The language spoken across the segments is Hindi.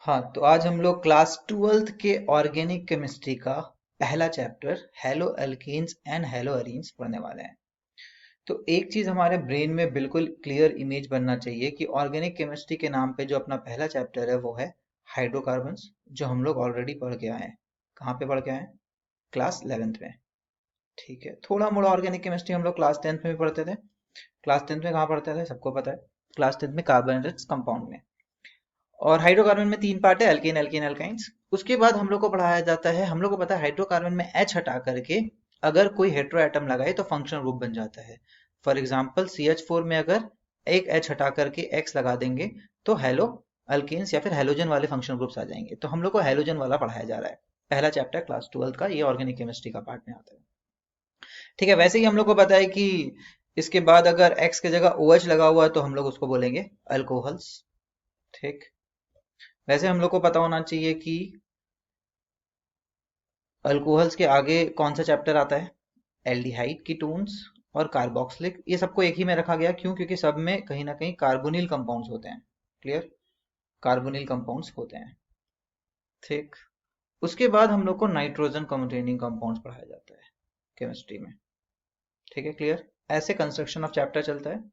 हाँ, तो आज हम लोग क्लास 12th के ऑर्गेनिक केमिस्ट्री का पहला chapter haloalkanes and haloarenes पढ़ने वाले हैं। तो एक चीज हमारे ब्रेन में बिल्कुल क्लियर इमेज बनना चाहिए कि ऑर्गेनिक केमिस्ट्री के नाम पे जो अपना पहला चैप्टर है वो है हाइड्रोकार्बन्स, जो हम लोग ऑलरेडी पढ़ के आए हैं। कहाँ पे पढ़ के आए हैं? क्लास 11th में। ठीक है, थोड़ा मोड़ा ऑर्गेनिक केमिस्ट्री हम लोग क्लास 10th में भी पढ़ते थे। क्लास 10th में कहाँ पढ़ते थे सबको पता है, क्लास 10th में कार्बोनेटेड कंपाउंड में। और हाइड्रोकार्बन में तीन पार्ट है, अल्केन एल्केन एल्काइंस। उसके बाद हम लोग को पढ़ाया जाता है, हम लोग को पता है हाइड्रोकार्बन में H हटा करके अगर कोई हेटेरो एटम लगाए तो फंक्शनल ग्रुप बन जाता है। फॉर एग्जांपल CH4 में अगर एक H हटा करके X लगा देंगे तो हेलो अल्केन्स या फिर हेलोजन वाले फंक्शनल ग्रुप्स आ जाएंगे। तो हम लोग को हेलोजन वाला पढ़ाया जा रहा है। पहला चैप्टर क्लास 12 का ये ऑर्गेनिक केमिस्ट्री का पार्ट में आता है। ठीक है, वैसे ही हम लोग को पता है कि इसके बाद अगर X की जगह OH लगा हुआ है तो हम लोग उसको बोलेंगे अल्कोहल्स। ठीक, वैसे हम लोग को पता होना चाहिए कि अल्कोहल्स के आगे कौन सा चैप्टर आता है, एल्डिहाइड कीटोन्स और कार्बोक्सिलिक। ये सबको एक ही में रखा गया, क्यों? क्योंकि सब में कहीं ना कहीं कार्बोनिल कंपाउंड्स होते हैं। क्लियर, कार्बोनिल कंपाउंड्स होते हैं। ठीक, उसके बाद हम लोग को नाइट्रोजन कंटेनिंग कंपाउंड्स पढ़ाया जाता है केमिस्ट्री में। ठीक है, क्लियर। ऐसे कंस्ट्रक्शन ऑफ चैप्टर चलता है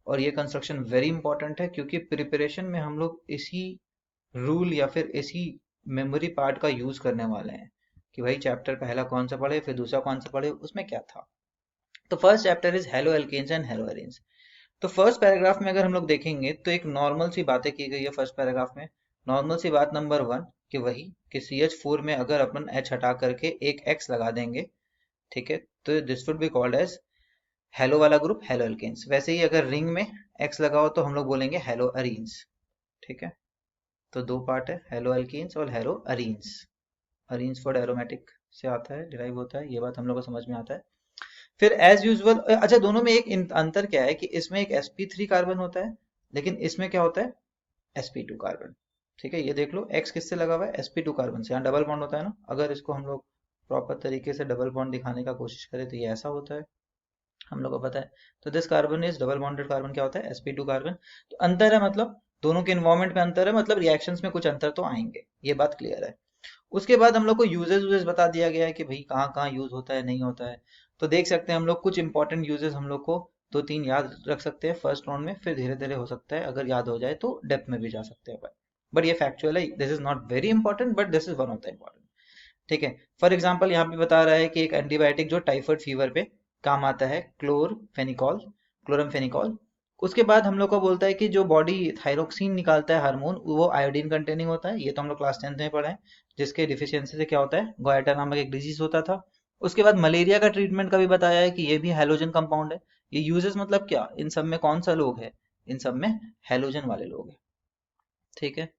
और ये कंस्ट्रक्शन वेरी इंपॉर्टेंट है, क्योंकि प्रिपरेशन में हम लोग इसी रूल या फिर इसी मेमोरी पार्ट का यूज करने वाले हैं कि भाई चैप्टर पहला कौन सा पढ़े फिर दूसरा कौन सा पढ़े, उसमें क्या था। तो first chapter is haloalkanes and haloarenes. तो फर्स्ट पैराग्राफ में अगर हम लोग देखेंगे तो एक नॉर्मल सी बातें की गई है फर्स्ट पैराग्राफ में। नॉर्मल सी बात नंबर 1 कि वही कि CH4 में अगर अपन H हटा करके एक X लगा देंगे, ठीक है, तो this would be called as halo वाला ग्रुप हेलो एल्केन्स। वैसे ही अगर रिंग में X लगाओ तो हम लोग बोलेंगे हेलो अरीन्स। ठीक है, तो दो पार्ट है, हेलो अल्कीन्स और hello arenes. Arenes for aromatic से आता है, डिराइव होता है, ये बात हम लोग को समझ में आता है। फिर एज यूजुअल, अच्छा दोनों में एक अंतर क्या है कि इसमें एक sp3 कार्बन होता है, लेकिन इसमें क्या होता है, sp2 कार्बन। ठीक है, ये देख लो x किससे लगा हुआ है, sp2 कार्बन से। यहाँ डबल बॉन्ड होता है ना, अगर इसको हम लोग प्रॉपर तरीके से डबल बॉन्ड दिखाने का कोशिश करें तो ये ऐसा होता है, हम लोग को पता है। तो this carbon is double bonded carbon, क्या होता है, sp2 कार्बन। तो अंतर है, मतलब दोनों के इन्वायरमेंट में अंतर है, मतलब रिएक्शंस में कुछ अंतर तो आएंगे, ये बात क्लियर है। उसके बाद हम लोग को यूजेस बता दिया गया है कि भाई कहाँ कहाँ यूज होता है, नहीं होता है। तो देख सकते हैं हम लोग कुछ इंपॉर्टेंट यूजेस हम लोग को दो तीन याद रख सकते हैं फर्स्ट राउंड में, फिर धीरे धीरे हो सकता है अगर याद हो जाए तो डेप्थ में भी जा सकते हैं। बट ये फैक्चुअल है, this is not very important but this is one of the important. ठीक है, फॉर एग्जाम्पल यहाँ पे बता रहा है कि एक एंटीबायोटिक जो टाइफाइड फीवर पे काम आता है, क्लोरफेनिकॉल, क्लोरमफेनिकॉल। उसके बाद हम लोग को बोलता है कि जो बॉडी थायरोक्सिन निकालता है हार्मोन, वो आयोडीन कंटेनिंग होता है। ये तो हम लोग क्लास 10th में पढ़े हैं, जिसके डिफिशियंसी से क्या होता है, गोएटा नामक एक डिजीज होता था। उसके बाद मलेरिया का ट्रीटमेंट का भी बताया है कि ये भी हेलोजन कंपाउंड है। ये यूजेस मतलब क्या, इन सब में कौन सा लोग है, इन सब में हेलोजन वाले लोग हैं। ठीक है,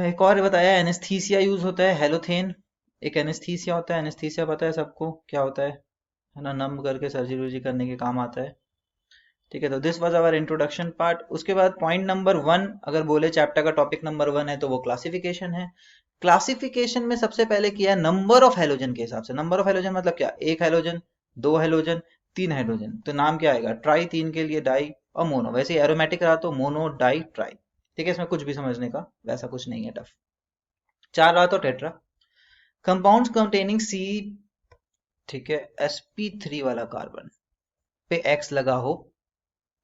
एक और बताया एनेस्थीसिया यूज होता है, हेलोथेन एक एनेस्थीसिया होता है। एनेस्थीसिया पता है सबको क्या होता है ना, नम करके सर्जरी वर्जरी करने के काम आता है। ठीक है, तो this was our introduction part. उसके बाद पॉइंट नंबर 1, अगर बोले चैप्टर का टॉपिक नंबर 1 है तो वो क्लासिफिकेशन है। क्लासिफिकेशन में सबसे पहले किया है नंबर ऑफ हेलोजन के हिसाब से। नंबर ऑफ हेलोजन मतलब क्या, एक हेलोजन, दो हेलोजन, तीन हेलोजन, तो नाम क्या आएगा, ट्राई, तीन के लिए डाई, और मोनो। वैसे एरोमेटिक रहा तो मोनो डाई ट्राई। ठीक है, इसमें कुछ भी समझने का वैसा कुछ नहीं है टफ। चार रहा तो टेट्रा, कंपाउंड्स कंटेनिंग सी, ठीक है, sp3 वाला कार्बन पे X लगा हो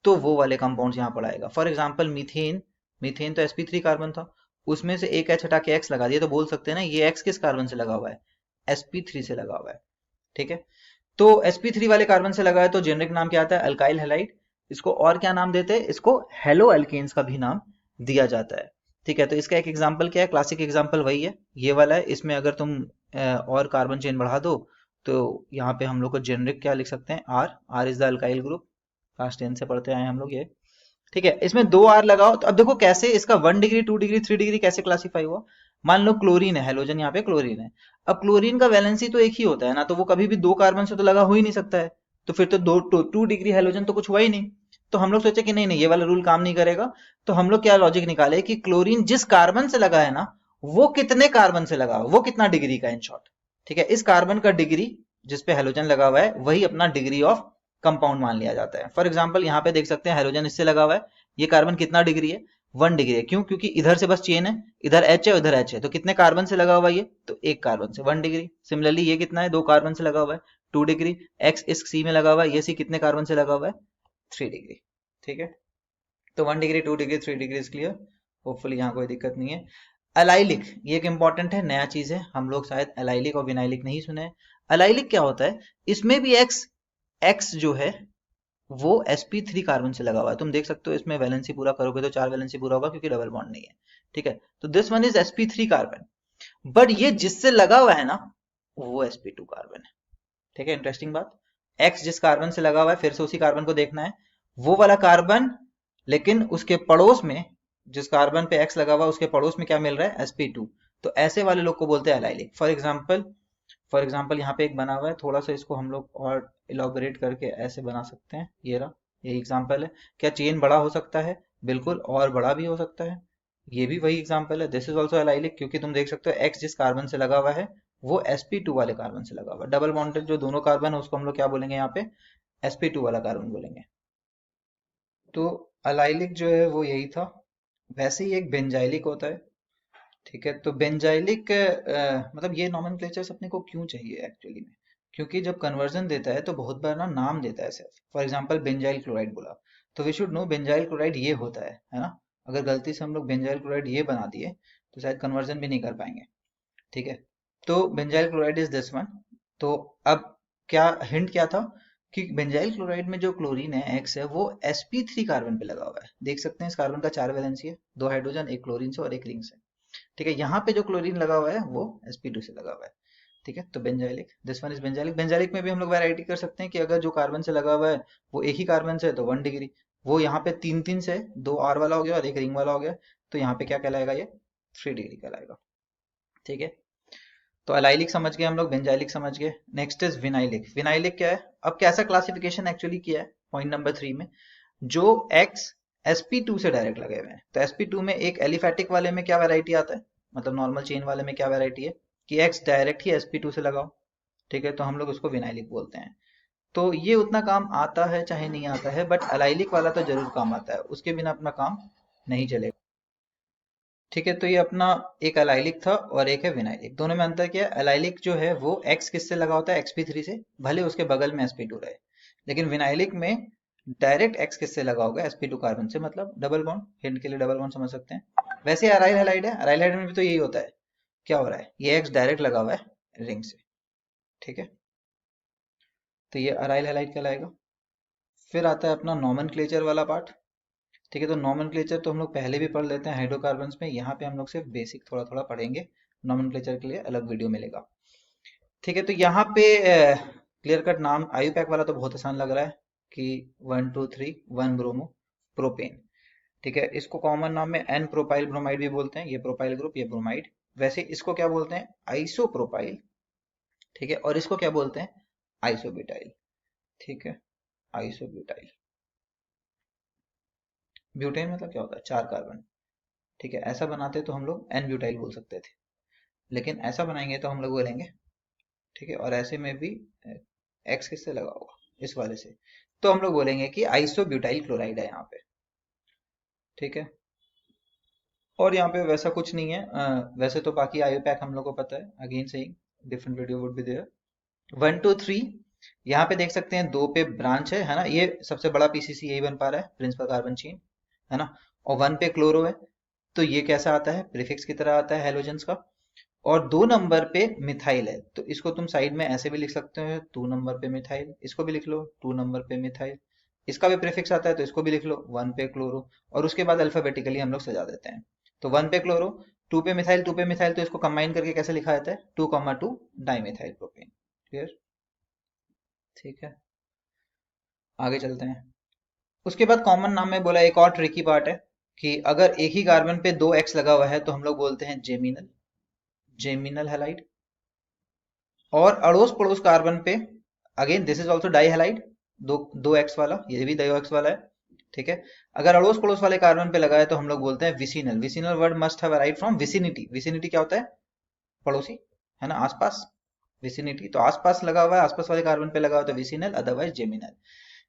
तो वो वाले कंपाउंड्स यहाँ पढ़ाएगा। फॉर एग्जांपल मीथेन, मीथेन तो sp3 कार्बन था, उसमें से एक H हटा के X लगा दिया तो बोल सकते हैं ना ये X किस कार्बन से लगा हुआ है, sp3 से लगा हुआ है। ठीक है, तो sp3 वाले कार्बन से लगा है तो जेनरिक नाम क्या आता है, अल्काइल हैलाइड। इसको और क्या नाम देते हैं, इसको हेलो अल्केन्स का भी नाम दिया जाता है। ठीक है, तो इसका एक एग्जांपल क्या है, क्लासिक एग्जांपल वही है, ये वाला है। इसमें अगर तुम और कार्बन चेन बढ़ा दो तो यहाँ पे हम लोग को जेनरिक क्या लिख सकते हैं, R, R is the alkyl group, class 10 से पढ़ते आए हम लोग ये। ठीक है, इसमें दो आर लगाओ तो अब देखो कैसे इसका 1 डिग्री 2 डिग्री 3 डिग्री कैसे क्लासीफाई हुआ। मान लो क्लोरीन है, हेलोजन यहाँ पे क्लोरीन है। अब क्लोरीन का वैलेंसी तो एक ही होता है ना, तो वो कभी भी दो कार्बन से तो लगा हो ही नहीं सकता है, तो फिर तो 2 डिग्री हेलोजन तो कुछ हुआ ही नहीं। तो हम लोग सोचे कि नहीं नहीं ये वाला रूल काम नहीं करेगा। तो हम लोग क्या लॉजिक निकाले कि क्लोरीन जिस कार्बन से लगा है ना, वो कितने कार्बन से लगा, वो कितना डिग्री का, इन शॉर्ट। ठीक है, इस कार्बन का डिग्री जिसपे हेलोजन लगा हुआ है वही अपना डिग्री ऑफ कंपाउंड मान लिया जाता है। फॉर एग्जाम्पल यहाँ पे देख सकते हैं हेलोजन इससे लगा हुआ है, ये कार्बन कितना डिग्री है, 1 डिग्री है। क्यों? क्योंकि इधर से बस चेन है, इधर एच है उधर एच है, तो कितने कार्बन से लगा हुआ है ये? तो एक कार्बन से 1 डिग्री। सिमिलरली ये कितना है? 2 कार्बन से लगा हुआ है 2 डिग्री। एक्स इस सी में लगा हुआ है, ये सी कितने कार्बन से लगा हुआ है? 3 डिग्री। ठीक है, तो 1 degree 2 degree 3 degree is clear. Hopefully यहाँ कोई दिक्कत नहीं है। अलाइलिक, ये एक इंपॉर्टेंट है, नया चीज है, हम लोग शायद अलाइलिक और विनाइलिक नहीं सुने हैं। अलाइलिक क्या होता है? इसमें भी एक्स, एक्स जो है वो sp3 कार्बन से लगा हुआ है। तुम देख सकते हो इसमें वैलेंसी पूरा करोगे तो 4 वैलेंसी पूरा होगा क्योंकि डबल बॉन्ड नहीं है। ठीक है, तो this one is sp3 carbon, but ये जिससे लगा हुआ है ना वो sp2 कार्बन है। ठीक है, इंटरेस्टिंग बात। एक्स जिस कार्बन से लगा हुआ है, फिर से उसी कार्बन को देखना है, वो वाला कार्बन, लेकिन उसके पड़ोस में, जिस कार्बन पे एक्स लगा हुआ है उसके पड़ोस में क्या मिल रहा है? sp2। तो ऐसे वाले लोग को बोलते हैं अलाइलिक। फॉर एग्जाम्पल यहाँ पे एक बना हुआ है, थोड़ा सा इसको हम लोग और इलाबोरेट करके ऐसे बना सकते हैं। ये रहा, ये एग्जाम्पल है। क्या चेन बड़ा हो सकता है? बिल्कुल, और बड़ा भी हो सकता है। ये भी वही एग्जाम्पल है, दिस इज ऑल्सो एलाइलिक, क्योंकि तुम देख सकते हो एक्स जिस कार्बन से लगा हुआ है वो sp2 वाले कार्बन से लगा हुआ है। डबल बॉन्डेड जो दोनों कार्बन है उसको हम लोग क्या बोलेंगे? यहाँ पे sp2 वाला कार्बन बोलेंगे। तो अलाइलिक जो है वो यही था। वैसे ही एक बेंजाइलिक होता है। ठीक है, तो बेंजाइलिक मतलब ये नॉमेनक्लेचर्स अपने को क्यों चाहिए एक्चुअली में? क्योंकि जब कन्वर्जन देता है तो बहुत बार ना नाम देता है सिर्फ। फॉर एग्जांपल बेंजाइल क्लोराइड बोला, तो we should know benzyl chloride ये होता है ना। अगर गलती से हम लोग बेंजाइल क्लोराइड ये बना दिए तो शायद कन्वर्जन भी नहीं कर पाएंगे। ठीक है, तो benzyl chloride is this one. तो अब क्या हिंट क्या था कि बेंजाइल क्लोराइड में जो क्लोरीन है एक्स है वो sp3 कार्बन पे लगा हुआ है। देख सकते हैं इस कार्बन का 4 वैलेंसी है, 2 हाइड्रोजन, एक क्लोरीन से और एक रिंग से। ठीक है, यहाँ पे जो क्लोरीन लगा हुआ है वो sp2 से लगा हुआ है। ठीक है, तो benzylic, this one is benzylic. Benzylic में भी हम लोग वैरायटी कर सकते हैं कि अगर जो कार्बन से लगा हुआ है वो एक ही कार्बन से है तो 1 डिग्री, वो यहाँ पे 3 3 से 2 R वाला हो गया और एक रिंग वाला हो गया, तो यहाँ पे क्या कहलाएगा? ये 3 डिग्री कहलाएगा। ठीक है, तो अलाइलिक समझ गए हम लोग, बेंजाइलिक समझ गए। Next is vinylic. विनाइलिक क्या है? अब कैसा क्लासिफिकेशन एक्चुअली किया है पॉइंट नंबर 3 में, जो एक्स sp2 से डायरेक्ट लगे हुए हैं। तो sp2 में एक एलिफैटिक वाले में क्या वैरायटी आता है, मतलब नॉर्मल चेन वाले में क्या वैरायटी है कि एक्स डायरेक्ट ही sp2 से लगाओ। ठीक है, तो हम लोग उसको विनाइलिक बोलते हैं। तो ये उतना काम आता है चाहे नहीं आता है, बट अलाइलिक वाला तो जरूर काम आता है, उसके बिना अपना काम नहीं चलेगा। ठीक है, तो ये अपना एक अलाइलिक था और एक है विनाइलिक। दोनों में अंतर क्या है? अलाइलिक जो है वो एक्स किससे लगा होता है? sp3 से, भले उसके बगल में sp2 रहे। लेकिन विनाइलिक में डायरेक्ट एक्स किससे लगा होगा? sp2 कार्बन से, मतलब डबल बॉन्ड। हिंट के लिए डबल बॉन्ड समझ सकते हैं। वैसे अराइल हैलाइड है, अराइल हैलाइड में भी तो यही होता है। क्या हो रहा है? ये एक्स डायरेक्ट लगा हुआ है रिंग से। ठीक है, तो ये अराइल हैलाइड कहलाएगा। फिर आता है अपना नॉमेनक्लेचर वाला पार्ट। ठीक है, तो नॉमेनक्लेचर तो हम लोग पहले भी पढ़ लेते हैं हाइड्रोकार्बन्स में, यहाँ पे हम लोग सिर्फ बेसिक थोड़ा थोड़ा पढ़ेंगे। नॉमेनक्लेचर के लिए अलग वीडियो मिलेगा। ठीक है, तो यहाँ पे क्लियर कट नाम आयुपैक वाला तो बहुत आसान लग रहा है कि 1 2 3 1 ब्रोमो प्रोपेन। ठीक है, इसको कॉमन नाम में एन प्रोपाइल ब्रोमाइड भी बोलते हैं। ये प्रोपाइल ग्रुप, ये ब्रोमाइड। वैसे इसको क्या बोलते हैं? आइसोप्रोपाइल। ठीक है, और इसको क्या बोलते हैं? आइसोब्यूटाइल। ठीक है, आइसोब्यूटाइल। ब्यूटेन मतलब क्या होता है? 4 कार्बन। ठीक है, ऐसा बनाते तो हम लोग एन ब्यूटाइल बोल सकते थे, लेकिन ऐसा बनाएंगे तो हम लोग बोलेंगे। ठीक है, और ऐसे में भी एक्स किससे लगा होगा? इस वाले से, तो हम लोग बोलेंगे कि आइसोब्यूटाइल क्लोराइड है यहाँ पे। ठीक है, और यहाँ पे वैसा कुछ नहीं है। वैसे तो बाकी आयोपैक हम लोग को पता है, again saying different video would be there. 1 2 3 यहाँ पे देख सकते हैं, 2 पे ब्रांच है ना, ये सबसे बड़ा पीसीसी यही बन पा रहा है, प्रिंसिपल कार्बन चेन, है ना। और 1 पे क्लोरो है, तो ये कैसा आता है? प्रीफिक्स की तरह आता है हेलोजेंस का। और 2 नंबर पे मिथाइल है, तो इसको तुम साइड में ऐसे भी लिख सकते हो, 2 नंबर पे मिथाइल। इसको भी लिख लो 2 नंबर पे मिथाइल। इसका भी प्रीफिक्स आता है तो इसको भी लिख लो 1 पे क्लोरो। और उसके बाद अल्फाबेटिकली हम लोग सजा देते हैं। तो 1 पे क्लोरो, 2 पे मिथाइल, 2 पे मिथाइल, तो इसको कंबाइन करके कैसे लिखा जाता है? 2,2 डाइमिथाइल प्रोपेन। क्लियर? ठीक है, आगे चलते हैं। उसके बाद कॉमन नाम में बोला, एक और ट्रिकी पार्ट है कि अगर एक ही कार्बन पे 2 एक्स लगा हुआ है तो हम लोग बोलते हैं जेमिनल, जेमिनल हैलाइड। और अड़ोस पड़ोस कार्बन पे, again this is also dihalide, दो दो एक्स वाला, ये भी दो एक्स वाला है। ठीक है, अगर अड़ोस पड़ोस वाले कार्बन पे लगा है तो हम लोग बोलते हैं vicinal. Vicinal word must have arrived from vicinity. Vicinity क्या होता है? पड़ोसी, है ना, आसपास। विसिनिटी तो आसपास लगा हुआ है, आसपास वाले कार्बन पे लगा हुआ है तो विसिनल, अदरवाइज जेमिनल।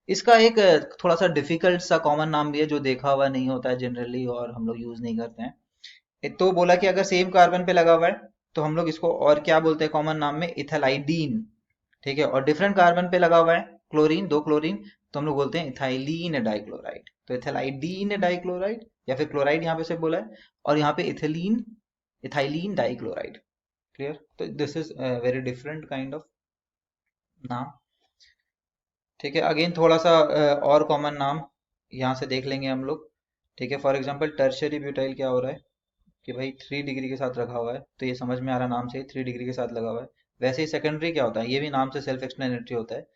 इसका एक थोड़ा सा डिफिकल्ट सा कॉमन नाम भी है जो देखा हुआ नहीं होता है जनरली और हम लोग यूज नहीं करते हैं। तो बोला कि अगर सेम कार्बन पे लगा हुआ है तो हम लोग इसको और क्या बोलते हैं कॉमन नाम में, इथाइलाइडीन। ठीक है, और डिफरेंट कार्बन पे लगा हुआ है क्लोरीन, दो क्लोरीन, तो हम लोग बोलते हैं इथाइलीन डाइक्लोराइड। तो इथाइलाइडीन डाइक्लोराइड या फिर क्लोराइड यहाँ पे से बोला है, और यहाँ पे इथिलीन, इथाइलीन डाइक्लोराइड। क्लियर? तो this is very different kind of नाम। ठीक है, अगेन थोड़ा सा और कॉमन नाम यहाँ से देख लेंगे हम लोग। ठीक है, फॉर एग्जांपल टर्शियरी ब्यूटाइल क्या हो रहा है कि भाई 3 डिग्री के साथ रखा हुआ है, तो ये समझ में आ रहा नाम से 3 डिग्री के साथ लगा हुआ है। वैसे ही सेकेंडरी क्या होता है, ये भी नाम से सेल्फ एक्सप्लेनेटरी होता है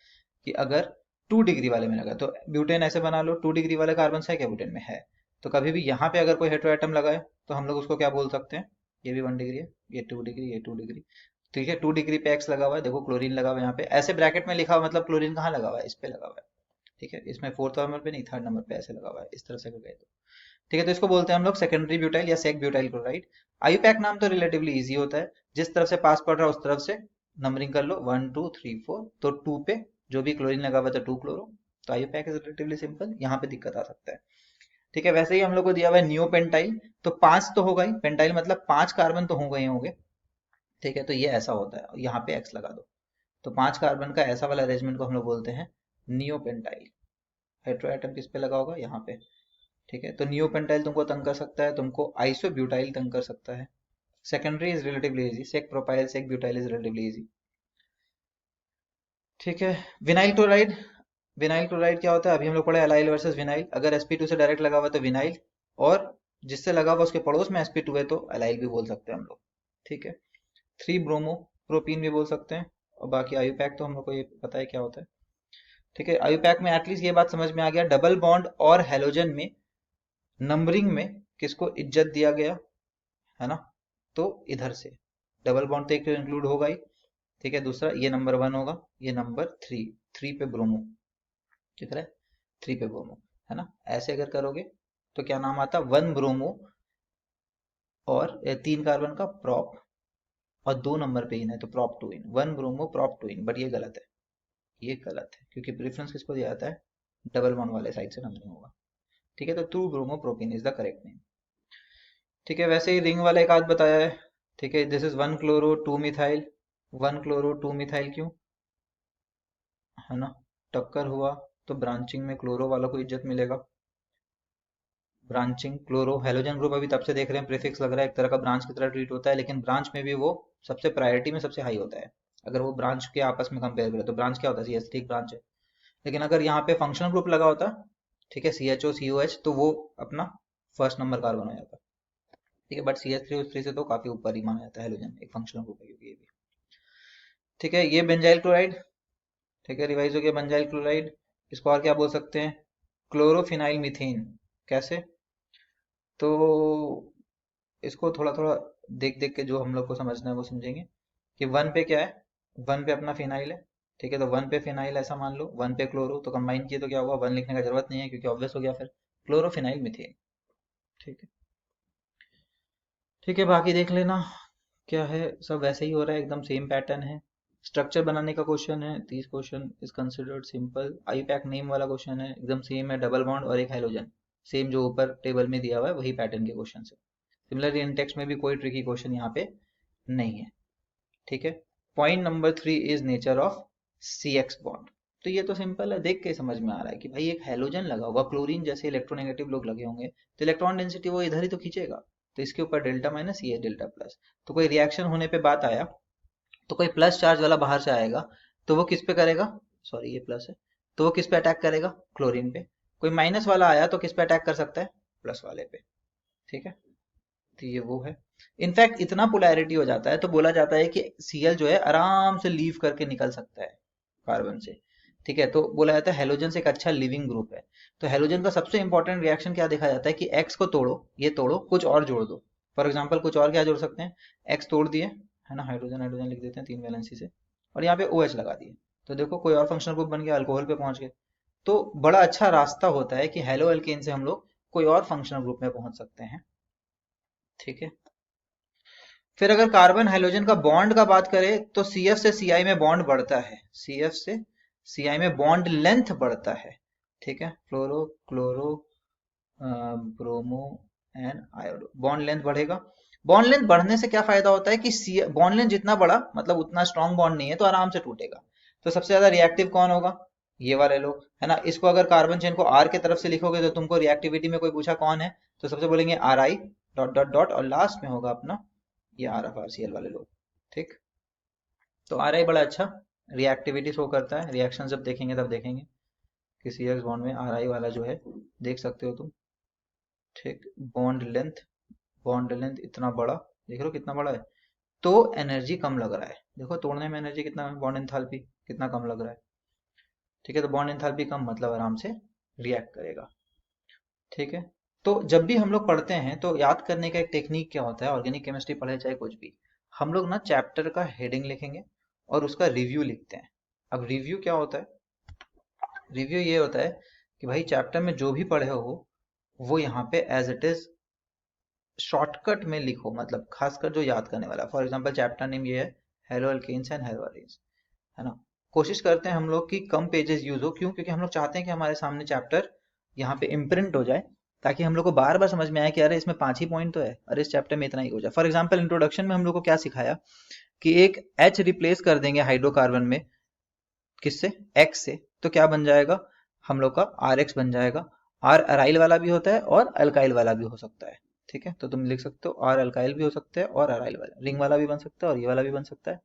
कि अगर 2 डिग्री वाले में लगा, तो ब्यूटेन ऐसे बना लो, 2 डिग्री वाले कार्बन है क्या ब्यूटेन में है, तो कभी भी यहाँ पे अगर कोई हेटेरो एटम लगा है तो हम लोग उसको क्या बोल सकते हैं, ये भी 1 डिग्री है, ये 2 डिग्री, ये 2 डिग्री। ठीक है, 2 डिग्री पे एक्स लगा हुआ है, देखो क्लोरीन लगा हुआ है यहाँ पे, ऐसे ब्रैकेट में लिखा हुआ, मतलब क्लोरीन कहाँ लगा हुआ है, इस पे लगा हुआ है। ठीक है, इसमें फोर्थ नंबर पे नहीं, थर्ड नंबर पे ऐसे लगा हुआ है, इस तरह से गए तो। ठीक है, तो इसको बोलते हैं हम लोग सेकेंडरी ब्यूटाइल या सेक ब्यूटाइल क्लोराइड। आईयूपैक नाम तो रिलेटिवली इजी होता है, जिस तरफ से पास पड़ रहा है उस तरफ से नंबरिंग कर लो, 1 2 3 4, तो 2 पे जो भी क्लोरीन लगा हुआ है तो 2 क्लोरो, तो आईयूपैक इज रिलेटिवली सिंपल, यहाँ पे दिक्कत आ सकता है। ठीक है, वैसे ही हम लोग को दिया हुआ है नियो पेंटाइल, तो 5 तो होगा ही, पेंटाइल मतलब 5 कार्बन तो होंगे ही होंगे। ठीक है, तो ये ऐसा होता है, यहाँ पे एक्स लगा दो, तो 5 कार्बन का ऐसा वाला अरेंजमेंट को हम लोग बोलते हैं नियो पेंटाइल। हेटेरो एटम किस पे लगा होगा, यहाँ पे। ठीक है, तो नियो पेंटाइल तुमको तंग कर सकता है, तुमको आइसोब्यूटाइल तंग कर सकता है। Secondary is relatively easy, sec propyl sec butyl is relatively easy. ठीक है, विनाइल क्लोराइड। विनाइल क्लोराइड क्या होता है, अभी हम लोग पढ़े अलाइल वर्सेस विनाइल। अगर sp2 से डायरेक्ट लगा हुआ है तो विनाइल, और जिससे लगा हुआ उसके पड़ोस में sp2 है तो अलाइल भी बोल सकते हैं हम लोग। ठीक है, 3 ब्रोमो प्रोपीन भी बोल सकते हैं, और बाकी आयुपैक तो हम लोग को ये पता है क्या होता है। ठीक है, आयुपैक में एटलीस्ट ये बात समझ में आ गया, डबल बॉन्ड और हेलोजन में नंबरिंग में किसको इज्जत दिया गया है ना, तो इधर से डबल बॉन्ड तो एक तो इंक्लूड होगा ही। ठीक है, दूसरा ये नंबर 1 होगा, ये नंबर 3, 3 पे ब्रोमो, ठीक है, 3 पे ब्रोमो, है ना। ऐसे अगर करोगे तो क्या नाम आता, 1 ब्रोमो और 3 कार्बन का प्रॉप, और 2 नंबर पे इन है तो prop 2 in, 1 bromo prop 2 in, but ये गलत है, ये गलत है, क्योंकि प्रेफरेंस किसको दिया जाता है, डबल बॉन्ड वाले साइड से नंबरिंग होगा। ठीक है, तो 2 bromo propene is the correct name. ठीक है, वैसे ही रिंग वाला एक आध बताया है। ठीक है, this is 1 chloro 2 methyl, 1 chloro 2 methyl क्यों, है ना, टक्कर हुआ तो ब्रांचिंग में क्लोरो वालों को इज्जत मिलेगा। ब्रांचिंग क्लोरो हेलोजन ग्रुप अभी तब से देख रहे हैं, प्रीफिक्स लग रहा है एक तरह का ब्रांच की तरह ट्रीट होता है, लेकिन ब्रांच में भी वो सबसे प्रायोरिटी में सबसे हाई होता है। अगर वो ब्रांच के आपस में कंपेयर करें तो ब्रांच क्या होता है, सीएच ठीक ब्रांच है। लेकिन अगर यहाँ पे फंक्शनल ग्रुप लगा होता, ठीक है, CHO COH, तो वो अपना फर्स्ट नंबर कार्बन हो जाता। ठीक है, बट CH3 से तो काफी ऊपर ही माना जाता है, हेलोजन एक फंक्शनल ग्रुप है क्योंकि ये भी। ठीक है, ये बेंजाइल क्लोराइड। ठीक है, रिवाइज हो गया बेंजाइल क्लोराइड। इसको और क्या बोल सकते हैं, क्लोरोफिनाइल मीथेन। कैसे, तो इसको थोड़ा थोड़ा देख देख के जो हम लोग को समझना है वो समझेंगे कि 1 पे क्या है, 1 पे अपना फिनाइल है। ठीक है, तो 1 पे फिनाइल ऐसा मान लो, 1 पे क्लोरो, तो कंबाइन किए तो क्या हुआ, 1 लिखने का जरूरत नहीं है क्योंकि ऑब्वियस हो गया फिर, क्लोरोफिनाइल मिथेन। ठीक है। ठीक है, बाकी देख लेना क्या है, सब वैसे ही हो रहा है, एकदम सेम पैटर्न है। स्ट्रक्चर बनाने का क्वेश्चन है, 30 question is considered simple. I pack name वाला क्वेश्चन है, एकदम सेम है, डबल बॉन्ड और एक हाइड्रोजन, सेम जो ऊपर टेबल में दिया हुआ है वही पैटर्न के क्वेश्चन है। सिमिलरली इन टेक्स्ट में भी कोई ट्रिकी क्वेश्चन यहाँ पे नहीं है। ठीक है, point number 3 is nature of C X bond. तो ये तो सिंपल है, देख के समझ में आ रहा है कि भाई एक हेलोजन लगा होगा, क्लोरीन जैसे इलेक्ट्रोनेगेटिव लोग लगे होंगे, तो इलेक्ट्रॉन डेंसिटी वो इधर ही तो खींचेगा, तो इसके ऊपर डेल्टा माइनस, ये डेल्टा प्लस। तो कोई रिएक्शन होने पे बात आया तो कोई प्लस चार्ज वाला बाहर से आएगा, तो वो किस पे करेगा, सॉरी ये प्लस है, तो वो किस पे अटैक करेगा, क्लोरीन पे। कोई माइनस वाला आया तो किस पे अटैक कर सकता है, प्लस वाले पे। ठीक है, तो ये वो है। इनफैक्ट इतना पोलैरिटी हो जाता है तो बोला जाता है कि Cl जो है आराम से लीव करके निकल सकता है कार्बन से। ठीक है, तो बोला जाता है हेलोजन से एक अच्छा लिविंग ग्रुप है। तो हेलोजन का सबसे इंपॉर्टेंट रिएक्शन क्या देखा जाता है कि एक्स को तोड़ो, ये तोड़ो, कुछ और जोड़ दो। फॉर एग्जाम्पल कुछ और क्या जोड़ सकते हैं, एक्स तोड़ दिए, है ना, हाइड्रोजन हाइड्रोजन लिख देते हैं 3 वैलेंसी से, और यहाँ पे OH लगा दिए, तो देखो कोई और फंक्शनल ग्रुप बन गया, अल्कोहल पे पहुंच गए। तो बड़ा अच्छा रास्ता होता है कि हेलो एल्केन से हम लोग कोई और फंक्शनल ग्रुप में पहुंच सकते हैं। ठीक है, फिर अगर कार्बन हाइड्रोजन का बॉन्ड का बात करें तो CF से CI में बॉन्ड बढ़ता है, CF से Ci में बॉन्ड लेंथ बढ़ता है, ठीक है, fluoro chloro bromo and iodo, bond length बढ़ेगा। बॉन्ड लेंथ बढ़ने से क्या फायदा होता है कि बॉन्ड लेंथ जितना बड़ा मतलब उतना स्ट्रॉन्ग बॉन्ड नहीं है तो आराम से टूटेगा। तो सबसे ज्यादा रिएक्टिव कौन होगा, ये वाले लोग, है ना। इसको अगर कार्बन चेन को आर के तरफ से लिखोगे तो तुमको रिएक्टिविटी में कोई पूछा कौन है तो सबसे बोलेंगे R I dot dot dot और लास्ट में होगा अपना ये R F R C L वाले लोग, ठीक। तो आर आई बड़ा अच्छा रिएक्टिविटी शो करता है, रिएक्शन जब देखेंगे तब देखेंगे कि सी एक्स बॉन्ड में आर आई वाला जो है देख सकते हो तुम, ठीक। बॉन्ड लेंथ इतना बड़ा, देख रहे हो कितना बड़ा है, तो एनर्जी कम लग रहा है, देखो तोड़ने में एनर्जी कितना है, बॉन्ड एंथैल्पी कितना कम लग रहा है, ठीक है। तो बॉन्ड एंथैल्पी कम मतलब आराम से रिएक्ट करेगा, ठीक है। तो जब भी हम लोग पढ़ते हैं तो याद करने का एक टेक्निक क्या होता है, ऑर्गेनिक केमिस्ट्री पढ़े चाहे कुछ भी, हम लोग ना चैप्टर का हेडिंग लिखेंगे और उसका रिव्यू लिखते हैं। अब रिव्यू क्या होता है, रिव्यू ये होता है कि भाई चैप्टर में जो भी पढ़े हो वो यहाँ पे एज इट इज शॉर्टकट में लिखो, मतलब खासकर जो याद करने वाला। फॉर एग्जांपल चैप्टर नेम ये है haloalkanes and haloalkanes, है ना। कोशिश करते हैं हम लोग कि कम पेजेस यूज हो, क्यों, क्योंकि हम लोग चाहते हैं कि हमारे सामने चैप्टर यहाँ पे इम्प्रिंट हो जाए, ताकि हम लोग को बार बार समझ में आए कि अरे इसमें 5 ही पॉइंट तो है, अरे इस चैप्टर में इतना ही हो जाए। फॉर एग्जाम्पल इंट्रोडक्शन में हम लोग को क्या सिखाया कि एक H रिप्लेस कर देंगे हाइड्रोकार्बन में, किससे, X से, तो क्या बन जाएगा हम लोग का RX बन जाएगा। R अराइल वाला भी होता है और अल्काइल वाला भी हो सकता है, ठीक है। तो तुम लिख सकते हो R अल्काइल भी हो सकता है और अराइल वाला, रिंग वाला भी बन सकता है और ये वाला भी बन सकता है,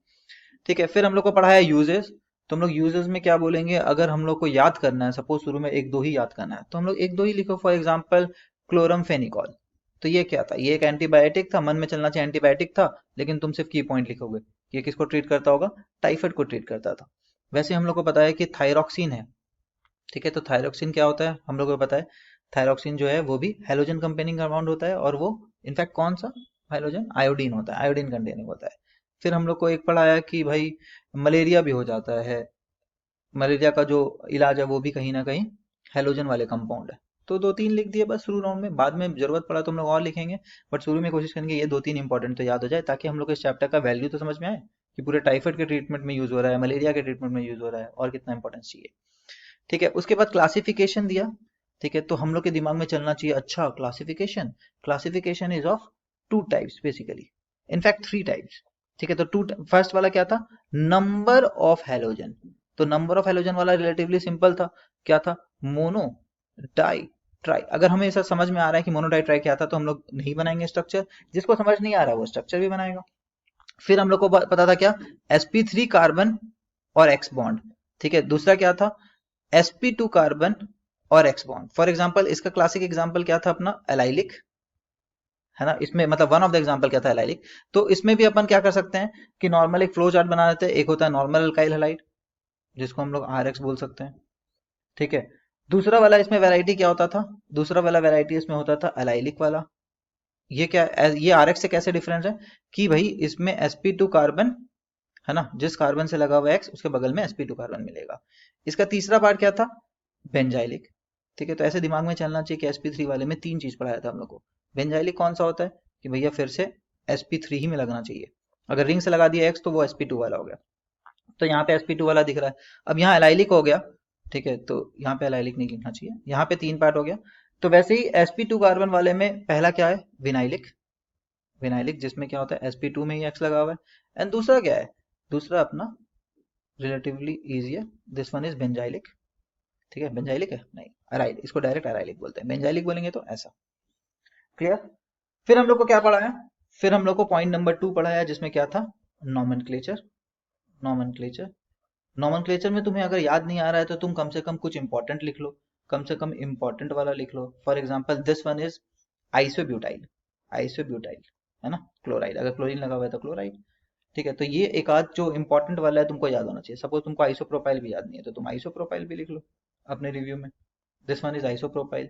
ठीक है। फिर हम लोग को पढ़ाया यूजेस, तो हम लोग यूजेस में क्या बोलेंगे, अगर हम लोग को याद करना है, सपोज शुरू में एक दो ही याद करना है तो हम लोग एक दो ही लिखो। फॉर एग्जांपल क्लोरम फेनिकॉल, तो ये क्या था, ये एक एंटीबायोटिक था, मन में चलना चाहिए एंटीबायोटिक था, लेकिन तुम सिर्फ की पॉइंट लिखोगे, ये किसको ट्रीट करता होगा, टाइफाइड को ट्रीट करता था। वैसे हम लोग को पता है कि थायरॉक्सिन है, ठीक है। तो थायरॉक्सिन क्या होता है हम लोग को पता है, थायरॉक्सिन जो है वो भी हेलोजन कंपेनिंग कंपाउंड होता है, और वो इनफैक्ट कौन सा हाइड्रोजन आयोडीन होता है, आयोडीन कंटेनिंग होता है। फिर हम लोग को एक पढ़ाया कि भाई मलेरिया भी हो जाता है, मलेरिया का जो इलाज है वो भी कहीं ना कहीं हेलोजन वाले कंपाउंड है। तो दो तीन लिख दिए बस शुरू राउंड में, बाद में जरूरत पड़ा तो हम लोग और लिखेंगे, बट शुरू में कोशिश करेंगे ये दो तीन इंपॉर्टेंट तो याद हो जाए, ताकि हम लोग को इस चैप्टर का वैल्यू तो समझ में आए कि पूरे टाइफाइड के ट्रीटमेंट में यूज हो रहा है, मलेरिया के ट्रीटमेंट में यूज हो रहा है, और कितना इंपॉर्टेंस चाहिए, ठीक है। उसके बाद क्लासिफिकेशन दिया, ठीक है। तो हम लोग के दिमाग में चलना चाहिए, अच्छा classification, classification is of two types basically, in fact three types, ठीक है। तो टू, फर्स्ट वाला क्या था, नंबर ऑफ हेलोजन, तो नंबर ऑफ हेलोजन वाला रिलेटिवली सिंपल था, क्या था, मोनो डाई ट्राई। अगर हमें ऐसा समझ में आ रहा है कि मोनो डाई ट्राई क्या था तो हम लोग नहीं बनाएंगे स्ट्रक्चर, जिसको समझ नहीं आ रहा है वो स्ट्रक्चर भी बनाएगा। फिर हम लोग को पता था क्या, sp3 कार्बन और एक्स बॉन्ड, ठीक है। दूसरा क्या था, sp2 कार्बन और एक्स बॉन्ड। फॉर एग्जांपल इसका क्लासिक एग्जांपल क्या था अपना, एलाइलिक, है ना। इसमें मतलब वन ऑफ द एग्जांपल क्या था, एलाइलिक। तो इसमें भी अपन क्या कर सकते हैं कि नॉर्मल एक फ्लो चार्ट बना देते हैं, एक होता है नॉर्मल अल्काइल हैलाइड जिसको हम लोग RX बोल सकते हैं, ठीक है। दूसरा वाला इसमें वैरायटी क्या होता था, दूसरा वाला वैरायटी इसमें होता था एलाइलिक वाला। ये क्या, ये RX से कैसे डिफरेंस है कि भाई इसमें sp2 कार्बन, है ना, जिस कार्बन से लगा हुआ X उसके बगल में sp2 कार्बन मिलेगा। इसका तीसरा पार्ट क्या था, बेंजाइलिक, ठीक है। तो ऐसे दिमाग में चलना चाहिए कि sp3 वाले में तीन चीज पढ़ाया था हम लोग को। बेंजाइलिक कौन सा होता है कि भैया फिर से sp3 ही में लगना चाहिए, अगर रिंग से लगा दिया X तो वो sp2 वाला हो गया, तो यहाँ पे sp2 वाला दिख रहा है। अब यहाँ एलाइलिक हो गया, ठीक है, तो यहाँ पे एलाइलिक नहीं लिखना चाहिए, यहाँ पे तीन पार्ट हो गया। तो वैसे ही sp2 कार्बन वाले में पहला क्या है, विनाइलिक, विनाइलिक जिसमें क्या होता है sp2 में ही X लगा हुआ है। एंड दूसरा क्या है, दूसरा अपना रिलेटिवली इजी है, दिस वन इज बेंजाइलिक, ठीक है। बेंजाइलिक है नहीं, अराइल, इसको डायरेक्ट अराइलिक बोलते हैं, बेंजाइलिक बोलेंगे तो ऐसा, क्लियर। फिर हम लोग को क्या पढ़ा है, फिर हम लोग को पॉइंट नंबर 2 पढ़ा है, जिसमें क्या था, नॉमेनक्लेचर। नॉमेनक्लेचर, नॉमेनक्लेचर में तुम्हें अगर याद नहीं आ रहा है तो तुम कम से कम कुछ इंपॉर्टेंट लिख लो, कम से कम इंपॉर्टेंट वाला लिख लो। For example this one is isobutyl, isobutyl, है ना, क्लोराइड, अगर क्लोरीन लगा हुआ है तो क्लोराइड, ठीक है। तो ये एक आध जो इंपॉर्टेंट वाला है तुमको याद होना चाहिए। सपोज तुमको आइसोप्रोपाइल भी याद नहीं है तो तुम आइसोप्रोपाइल भी लिख लो अपने रिव्यू में, दिस वन इज आइसोप्रोपाइल।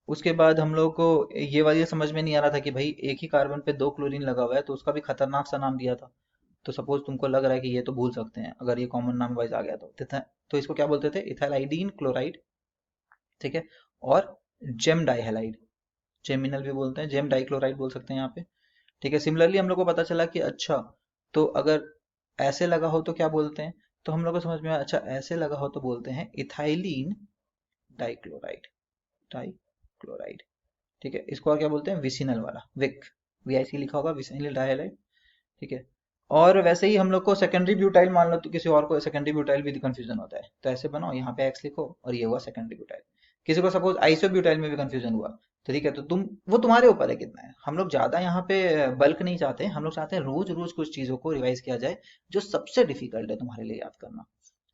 उसके बाद हम लोग को ये वाली समझ में नहीं आ रहा था कि भाई एक ही कार्बन पे दो क्लोरीन लगा हुआ है तो उसका भी खतरनाक सा नाम दिया था। तो सपोज तुमको लग रहा है कि ये तो भूल सकते हैं अगर ये कॉमन नाम वाइज आ गया तो इसको क्या बोलते थे, इथाइलाइडीन क्लोराइड, ठीक है। और जेम डाइहैलाइड, जेमिनल भी बोलते हैं, जेम डाइक्लोराइड बोल सकते हैं यहाँ पे, ठीक है। सिमिलरली हम लोग को पता चला कि अच्छा, तो अगर ऐसे लगा हो तो क्या बोलते हैं, तो हम लोग को समझ में आया, अच्छा ऐसे लगा हो तो बोलते हैं इथाइलिन डाइक्लोराइड, डाइक्लोराइड। ठीक है, इसको और क्या बोलते हैं, विसिनल वाला, विक, वीआईसी लिखा होगा, विसिनल डाइहाइलाइड। ठीक है, और वैसे ही हम लोग को सेकेंडरी ब्यूटाइल मान लो, तो किसी और को सेकेंडरी ब्यूटाइल भी कंफ्यूजन होता है, तो ऐसे बनाओ, यहाँ पे एक्स लिखो और ये हुआ सेकेंडरी ब्यूटाइल। किसी को सपोज आइसो ब्यूटाइल में भी कंफ्यूजन हुआ, तो ठीक है, तो वो तुम्हारे ऊपर है कितना है। हम लोग ज्यादा यहाँ पे बल्क नहीं चाहते, हम लोग चाहते हैं रोज रोज कुछ चीजों को रिवाइज किया जाए जो सबसे डिफिकल्ट है तुम्हारे लिए याद करना।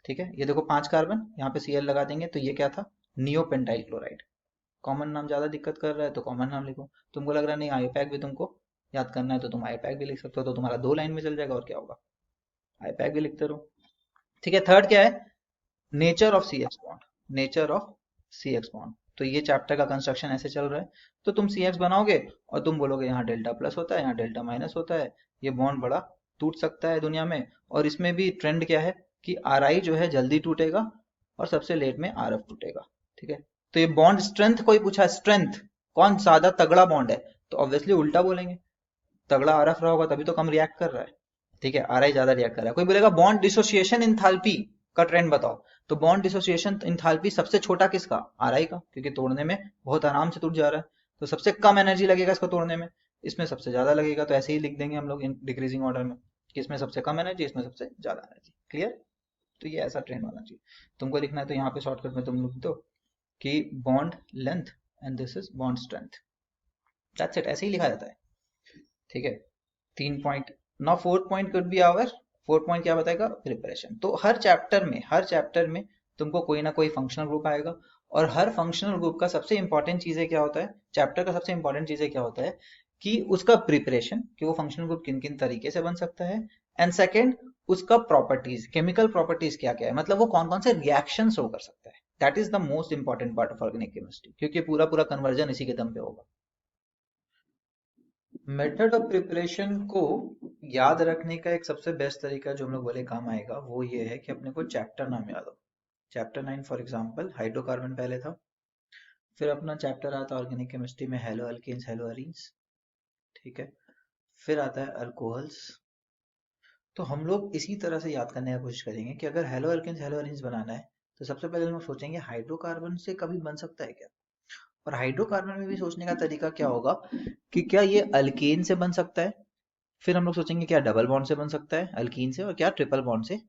ठीक है, ये देखो 5 कार्बन, यहाँ पे Cl लगा देंगे, तो ये क्या था, नियोपेंटाइल क्लोराइड। कॉमन नाम ज्यादा दिक्कत कर रहा है तो कॉमन नाम लिखो। तुमको लग रहा है नहीं आईपैक भी तुमको याद करना है, तो तुम आईपैक भी लिख सकते हो, तो तुम्हारा 2 लाइन में चल जाएगा, और क्या होगा, आईपैक भी लिखते रहो। ठीक है, थर्ड क्या है, nature of C X bond, nature of C X bond. तो ये चैप्टर का कंस्ट्रक्शन ऐसे चल रहा है, तो तुम सी एक्स बनाओगे और तुम बोलोगे यहाँ डेल्टा प्लस होता है, यहाँ डेल्टा माइनस होता है, ये बॉन्ड बड़ा टूट सकता है दुनिया में। और इसमें भी ट्रेंड क्या है कि आर आई जो है जल्दी टूटेगा और सबसे लेट में आर एफ टूटेगा। ठीक है, तो ये बॉन्ड स्ट्रेंथ कोई पूछा, स्ट्रेंथ कौन ज्यादा तगड़ा बॉन्ड है, तो ऑब्वियसली उल्टा बोलेंगे, तगड़ा आर एफ रहा होगा तभी तो कम रिएक्ट कर रहा है। ठीक है, आर आई ज्यादा रिएक्ट कर रहा है। कोई बोलेगा बॉन्ड डिसोसिएशन इंथैल्पी का ट्रेंड बताओ, तो बॉन्ड डिसोसिएशन इंथैल्पी सबसे छोटा किसका, आर आई का, क्योंकि तोड़ने में बहुत आराम से टूट जा रहा है, तो सबसे कम एनर्जी लगेगा इसको तोड़ने में, इसमें सबसे ज्यादा लगेगा, तो ऐसे ही लिख देंगे हम लोग इन डिक्रीजिंग ऑर्डर में, कि इसमें सबसे कम एनर्जी, इसमें सबसे ज्यादा एनर्जी। क्लियर, तो ये ऐसा ट्रेंड होना चाहिए। तुमको लिखना है तो यहाँ पे शॉर्टकट में तुम लिख दो कि bond length and this is bond strength, that's it, ऐसे ही लिखा जाता है। ठीक है, 3 point. Now 4 point could be our, 4 point क्या बताएगा, प्रिपरेशन। तो हर चैप्टर में तुमको कोई ना कोई फंक्शनल ग्रुप आएगा, और हर फंक्शनल ग्रुप का सबसे इंपॉर्टेंट चीज है क्या होता है, चैप्टर का सबसे इंपॉर्टेंट चीज है क्या होता है, कि उसका प्रिपरेशन, कि वो फंक्शनल ग्रुप किन किन तरीके से बन सकता है, एंड सेकेंड उसका प्रॉपर्टीज, केमिकल प्रॉपर्टीज क्या क्या है, मतलब वो कौन कौन से रिएक्शन शो कर सकता है। That is the most important part of organic chemistry, क्योंकि पूरा पूरा कन्वर्जन इसी के दम पे होगा। मेथड ऑफ प्रिपरेशन को याद रखने का एक सबसे बेस्ट तरीका जो हम लोग बोले काम आएगा, वो ये है कि अपने को चैप्टर नाम याद हो। चैप्टर 9 फॉर एग्जांपल हाइड्रोकार्बन पहले था, फिर अपना चैप्टर आता है ऑर्गेनिक केमिस्ट्री में हेलो अल्केन्स हेलो अरीन्स। ठीक है, फिर आता है अल्कोहल्स। तो हम लोग इसी तरह से याद करने की कोशिश करेंगे कि अगर हेलो अल्केन्स हेलो अरीन्स बनाना है, तो सबसे पहले हम लोग सोचेंगे हाइड्रोकार्बन से कभी बन सकता है क्या, और हाइड्रोकार्बन में भी सोचने का तरीका क्या होगा कि क्या ये अल्केन से बन सकता है, फिर हम लोग सोचेंगे क्या डबल बॉन्ड से बन सकता है अल्कीन से, और क्या ट्रिपल बॉन्ड से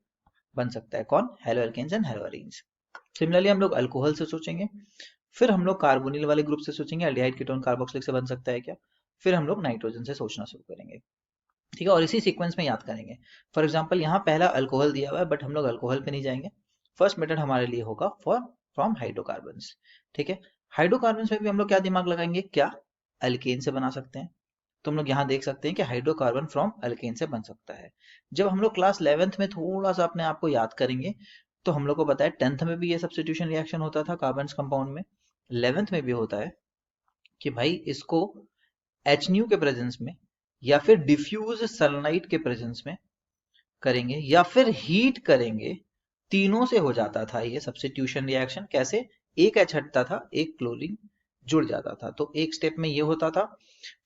बन सकता है, कौन, haloalkanes and haloarenes. Similarly हम लोग अल्कोहल से सोचेंगे, फिर हम लोग कार्बोनिल वाले ग्रुप से सोचेंगे एल्डिहाइड कीटोन कार्बोक्सिलिक से बन सकता है क्या, फिर हम लोग नाइट्रोजन से सोचना शुरू करेंगे। ठीक है, और इसी सीक्वेंस में याद करेंगे। फॉर एग्जाम्पल यहाँ पहला अल्कोहल दिया हुआ है, बट हम लोग अल्कोहल पे नहीं जाएंगे, फर्स्ट मेथड हमारे लिए होगा फॉर फ्रॉम हाइड्रोकार्बन्स। ठीक है, हाइड्रोकार्बन्स में भी हम लोग क्या दिमाग लगाएंगे, क्या अल्केन से बना सकते हैं, तो हम लोग यहाँ देख सकते हैं कि हाइड्रोकार्बन फ्रॉम अल्केन से बन सकता है। जब हम लोग क्लास 11th में थोड़ा सा अपने आप को याद करेंगे, तो हम लोग को पता है 10th में भी ये सब्स्टिट्यूशन रिएक्शन होता था कार्बन कंपाउंड में, 11th में भी होता है, कि भाई इसको HNU के प्रेजेंस में या फिर डिफ्यूज सनलाइट के प्रेजेंस में करेंगे या फिर हीट करेंगे, तीनों से हो जाता था ये सब्स्टिट्यूशन रिएक्शन। कैसे, एक H हटता था, एक क्लोरीन जुड़ जाता था, तो एक स्टेप में ये होता था।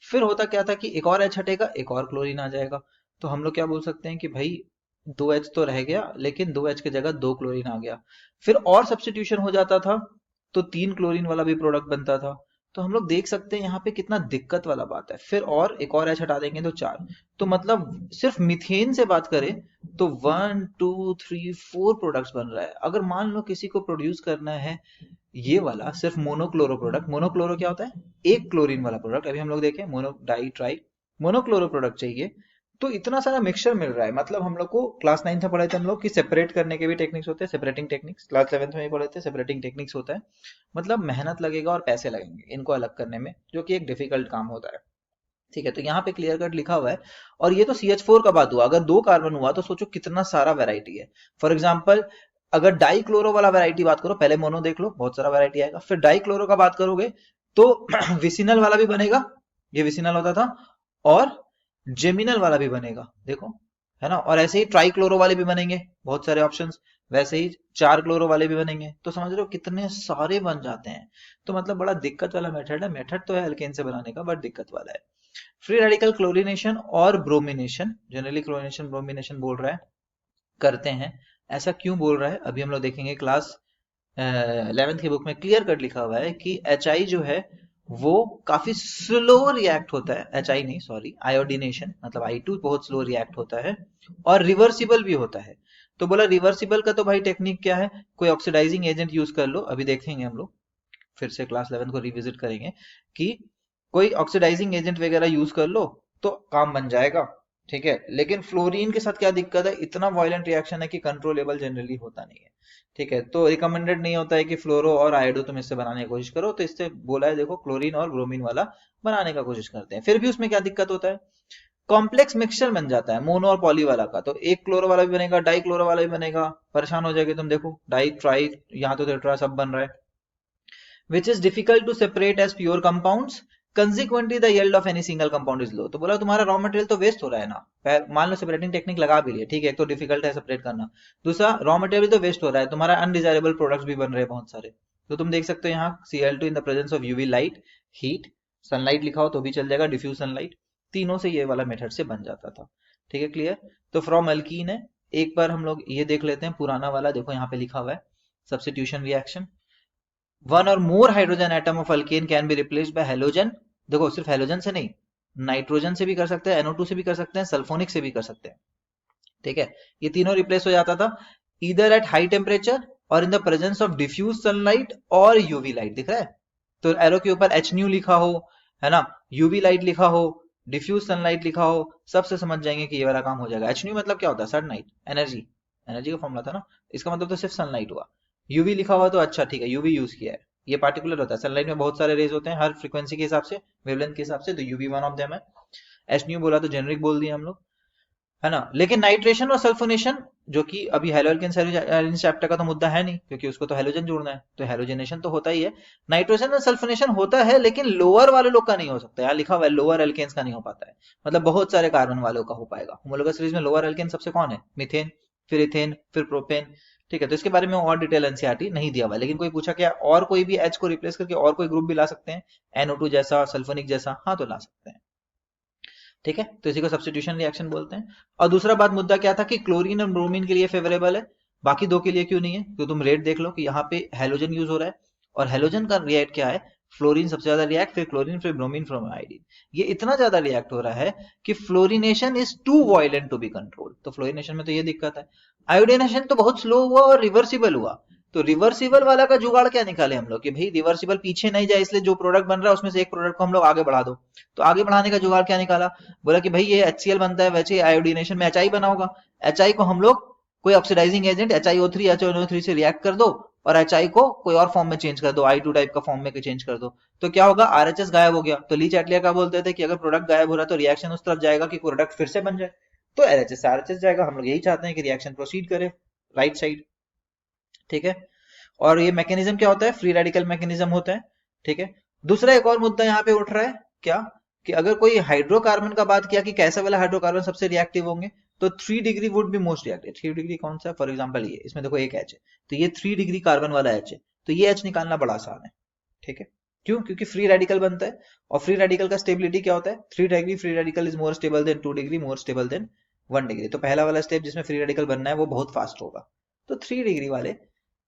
फिर होता क्या था कि एक और H हटेगा, एक और क्लोरीन आ जाएगा, तो हम लोग क्या बोल सकते हैं कि भाई 2H तो रह गया, लेकिन 2H की जगह 2 क्लोरीन आ गया। फिर और सब्स्टिट्यूशन हो जाता था, तो 3 क्लोरीन वाला भी प्रोडक्ट बनता था। तो हम लोग देख सकते हैं यहाँ पे कितना दिक्कत वाला बात है। फिर और एक और H हटा देंगे तो 4, तो मतलब सिर्फ मीथेन से बात करें तो 1 2 3 4 प्रोडक्ट्स बन रहा है। अगर मान लो किसी को प्रोड्यूस करना है ये वाला सिर्फ मोनोक्लोरो प्रोडक्ट, मोनोक्लोरो क्या होता है, एक क्लोरीन वाला प्रोडक्ट, अभी हम लोग देखें mono di tri monochloro product चाहिए, तो इतना सारा मिक्सचर मिल रहा है। मतलब हम लोग को क्लास 9 में पढ़े थे हम लोग कि सेपरेट करने के भी टेक्निक्स होते हैं, सेपरेटिंग टेक्निक्स, क्लास 11 में भी पढ़े थे सेपरेटिंग टेक्निक्स होता है। मतलब मेहनत लगेगा और पैसे लगेंगे इनको अलग करने में, जो कि एक डिफिकल्ट काम होता है। ठीक है, तो यहाँ पे क्लियर कट लिखा हुआ है। और ये तो CH4 का बात हुआ, अगर 2 कार्बन हुआ तो सोचो कितना सारा वैरायटी है। फॉर एग्जाम्पल अगर डाई क्लोरो वाला वैरायटी बात करो, पहले मोनो देख लो, बहुत सारा वैरायटी आएगा, फिर डाई क्लोरो का बात करोगे तो विसिनल वाला भी बनेगा, ये विसिनल होता था, और जेमिनल वाला भी बनेगा, देखो, है ना, और ऐसे ही ट्राई क्लोरो वाले भी बनेंगे, बहुत सारे ऑप्शंस, वैसे ही 4 क्लोरो वाले भी बनेंगे, तो समझ रहे हो कितने सारे बन जाते हैं। तो मतलब बड़ा दिक्कत वाला मेथड है, मेथड तो है अल्केन से बनाने का, बट दिक्कत वाला है। फ्री रेडिकल क्लोरीनेशन और ब्रोमिनेशन, जनरली क्लोरीनेशन ब्रोमिनेशन बोल रहा है, करते हैं ऐसा क्यों बोल रहा है अभी हम लोग देखेंगे। क्लास 11th की बुक में क्लियर कट लिखा हुआ है कि HI जो है वो काफी स्लो रिएक्ट होता है। HI नहीं, सॉरी, आयोडीनेशन मतलब I2 बहुत स्लो रिएक्ट होता है और रिवर्सिबल भी होता है। तो बोला रिवर्सिबल का तो भाई टेक्निक क्या है, कोई ऑक्सीडाइजिंग एजेंट यूज कर लो। अभी देखेंगे हम लोग, फिर से क्लास 11 को रिविजिट करेंगे कि कोई ऑक्सीडाइजिंग एजेंट वगैरह यूज कर लो तो काम बन जाएगा। ठीक है, लेकिन फ्लोरीन के साथ क्या दिक्कत है, इतना वायलेंट रिएक्शन है कि कंट्रोलेबल जनरली होता नहीं है। ठीक है, तो रिकमेंडेड नहीं होता है कि फ्लोरो और आयोडो तुम इससे बनाने की कोशिश करो। तो इससे बोला है देखो क्लोरीन और ब्रोमीन वाला बनाने का कोशिश करते हैं। फिर भी उसमें क्या दिक्कत होता है, कॉम्प्लेक्स मिक्सचर बन जाता है मोनो और पॉली वाला का। तो एक क्लोरो वाला भी बनेगा, डाई क्लोरो वाला भी बनेगा, परेशान हो जाएगी तुम। देखो डाई ट्राई यहाँ तो टेट्रा सब बन रहा है, which is difficult to separate as pure compounds. Consequently, the yield of any single compound is low. तो बोला तुम्हारा रॉ मटेरियल तो वेस्ट हो रहा है ना। मान लो सेपरेटिंग टेक्निक लगा भी लिया, ठीक है, एक तो डिफिकल्ट है सेपरेट करना, दूसरा रॉ मटेरियल तो वेस्ट हो रहा है, तुम्हारा अनडिजायरेबल प्रोडक्ट्स भी बन रहे हैं बहुत सारे। तो तुम देख सकते हो यहाँ Cl2 in the presence of UV light, heat, sunlight लिखा हो तो भी चल जाएगा, डिफ्यूज सनलाइट, तीनों से ये वाला मेथड से बन जाता था। ठीक है, क्लियर। तो फ्रॉम अल्कीन है, एक बार हम लोग ये देख लेते हैं पुराना वाला। देखो यहाँ पे लिखा हुआ है सब्स्टिट्यूशन रिएक्शन, वन और more hydrogen atom of alkane can be replaced by halogen. देखो सिर्फ हेलोजन से नहीं, नाइट्रोजन से भी कर सकते हैं, NO2 से भी कर सकते हैं, सल्फोनिक से भी कर सकते हैं। ठीक है, ये तीनों रिप्लेस हो जाता था इधर एट हाई टेम्परेचर और in the presence of diffuse sunlight और यूवी लाइट। दिख रहा है, तो एरो के ऊपर एच न्यू लिखा हो, है ना, यूवी लाइट लिखा हो, डिफ्यूज सनलाइट लिखा हो, सबसे समझ जाएंगे कि ये वाला काम हो जाएगा। एच न्यू मतलब क्या होता है, सनलाइट, एनर्जी, एनर्जी का फॉर्मूला था ना, इसका मतलब तो सिर्फ सनलाइट हुआ। यूवी लिखा हुआ तो अच्छा ठीक है, यूवी यूज किया है, ये पार्टिकुलर होता है। सनलाइट में बहुत सारे रेज होते हैं हर फ्रीक्वेंसी के हिसाब से, वेवलेंथ के हिसाब से, तो यूवी वन ऑफ देम है। एच न्यू बोला तो जेनरिक बोल दिया हम लोग, है ना। लेकिन नाइट्रेशन और सल्फोनेशन, जो कि अभी हेलोजन चैप्टर का तो मुद्दा है नहीं, क्योंकि उसको तो हेलोजन जोड़ना है, तो हेलोजनेशन तो होता ही है। नाइट्रोजन और सल्फोनेशन होता है लेकिन लोअर वाले लोग का नहीं हो सकता। यहाँ लिखा हुआ है लोअर एल्केन्स का नहीं हो पाता है, मतलब बहुत सारे कार्बन वालों का हो पाएगा। होमोलोगस सीरीज में लोअर एल्केन सबसे कौन है, मीथेन, फिर इथेन, फिर प्रोपेन। ठीक है, तो इसके बारे में और डिटेल एनसीईआरटी नहीं दिया हुआ, लेकिन कोई पूछा क्या और कोई भी एच को रिप्लेस करके और कोई ग्रुप भी ला सकते हैं, NO2 जैसा, सल्फोनिक जैसा, हाँ तो ला सकते हैं। ठीक है, तो इसी को सब्स्टिट्यूशन रिएक्शन बोलते हैं। और दूसरा बात मुद्दा क्या था कि क्लोरीन और ब्रोमीन के लिए फेवरेबल है, बाकी दो के लिए क्यों नहीं है। तो तुम रेट देख लो कि यहाँ पे हेलोजन यूज हो रहा है, और हेलोजन का रिएक्ट क्या है, फ्लोरीन सबसे ज्यादा रिएक्ट, फिर क्लोरीन, फिर ब्रोमीन, फ्रॉम आयोडीन। ये इतना ज्यादा रिएक्ट हो रहा है कि fluorination is too violent to be control. तो फ्लोरिनेशन में तो ये दिक्कत है। आयोडीनेशन तो बहुत स्लो हुआ और रिवर्सिबल हुआ। तो रिवर्सिबल वाला का जुगाड़ क्या निकाले हम लोग कि भाई रिवर्सिबल पीछे नहीं जाए, इसलिए जो प्रोडक्ट बन रहा है उसमें से एक प्रोडक्ट को हम लोग आगे बढ़ा दो। तो आगे बढ़ाने का जुगाड़ क्या निकाला, बोला कि भाई ये HCl बनता है, वैसे आयोडीनेशन में HI बना होगा, HI को हम लोग कोई ऑक्सीडाइजिंग एजेंट HiO3 HNO3 से रिएक्ट कर दो और HI को कोई और फॉर्म में चेंज कर दो, I2 टाइप का फॉर्म में चेंज कर दो। तो क्या होगा, RHS गायब हो गया। तो ली चैटलिया क्या बोलते थे कि अगर प्रोडक्ट गायब हो रहा है तो रिएक्शन उस तरफ जाएगा कि प्रोडक्ट फिर से बन जाए, तो LHS से RHS जाएगा। हम लोग यही चाहते हैं कि रिएक्शन प्रोसीड करे राइट साइड। ठीक है, और ये मैकेनिज्म क्या होता है, फ्री रेडिकल मैकेनिज्म होता है। ठीक है, दूसरा एक और मुद्दा यहाँ पे उठ रहा है क्या, कि अगर कोई हाइड्रोकार्बन का बात किया कि कैसा वाला हाइड्रोकार्बन सबसे रिएक्टिव होंगे, तो 3 degree would be most reactive. 3 degree कौन सा, फॉर एग्जांपल ये, इसमें देखो एक H है, तो ये 3 डिग्री कार्बन वाला H है, तो ये H निकालना बड़ा आसान है। ठीक है, क्यों, क्योंकि फ्री रेडिकल बनता है, और फ्री रेडिकल का स्टेबिलिटी क्या होता है, 3 degree free radical is more stable then 2 degree more stable then 1 degree. तो पहला वाला स्टेप जिसमें फ्री रेडिकल बनना है वो बहुत फास्ट होगा, तो 3 डिग्री वाले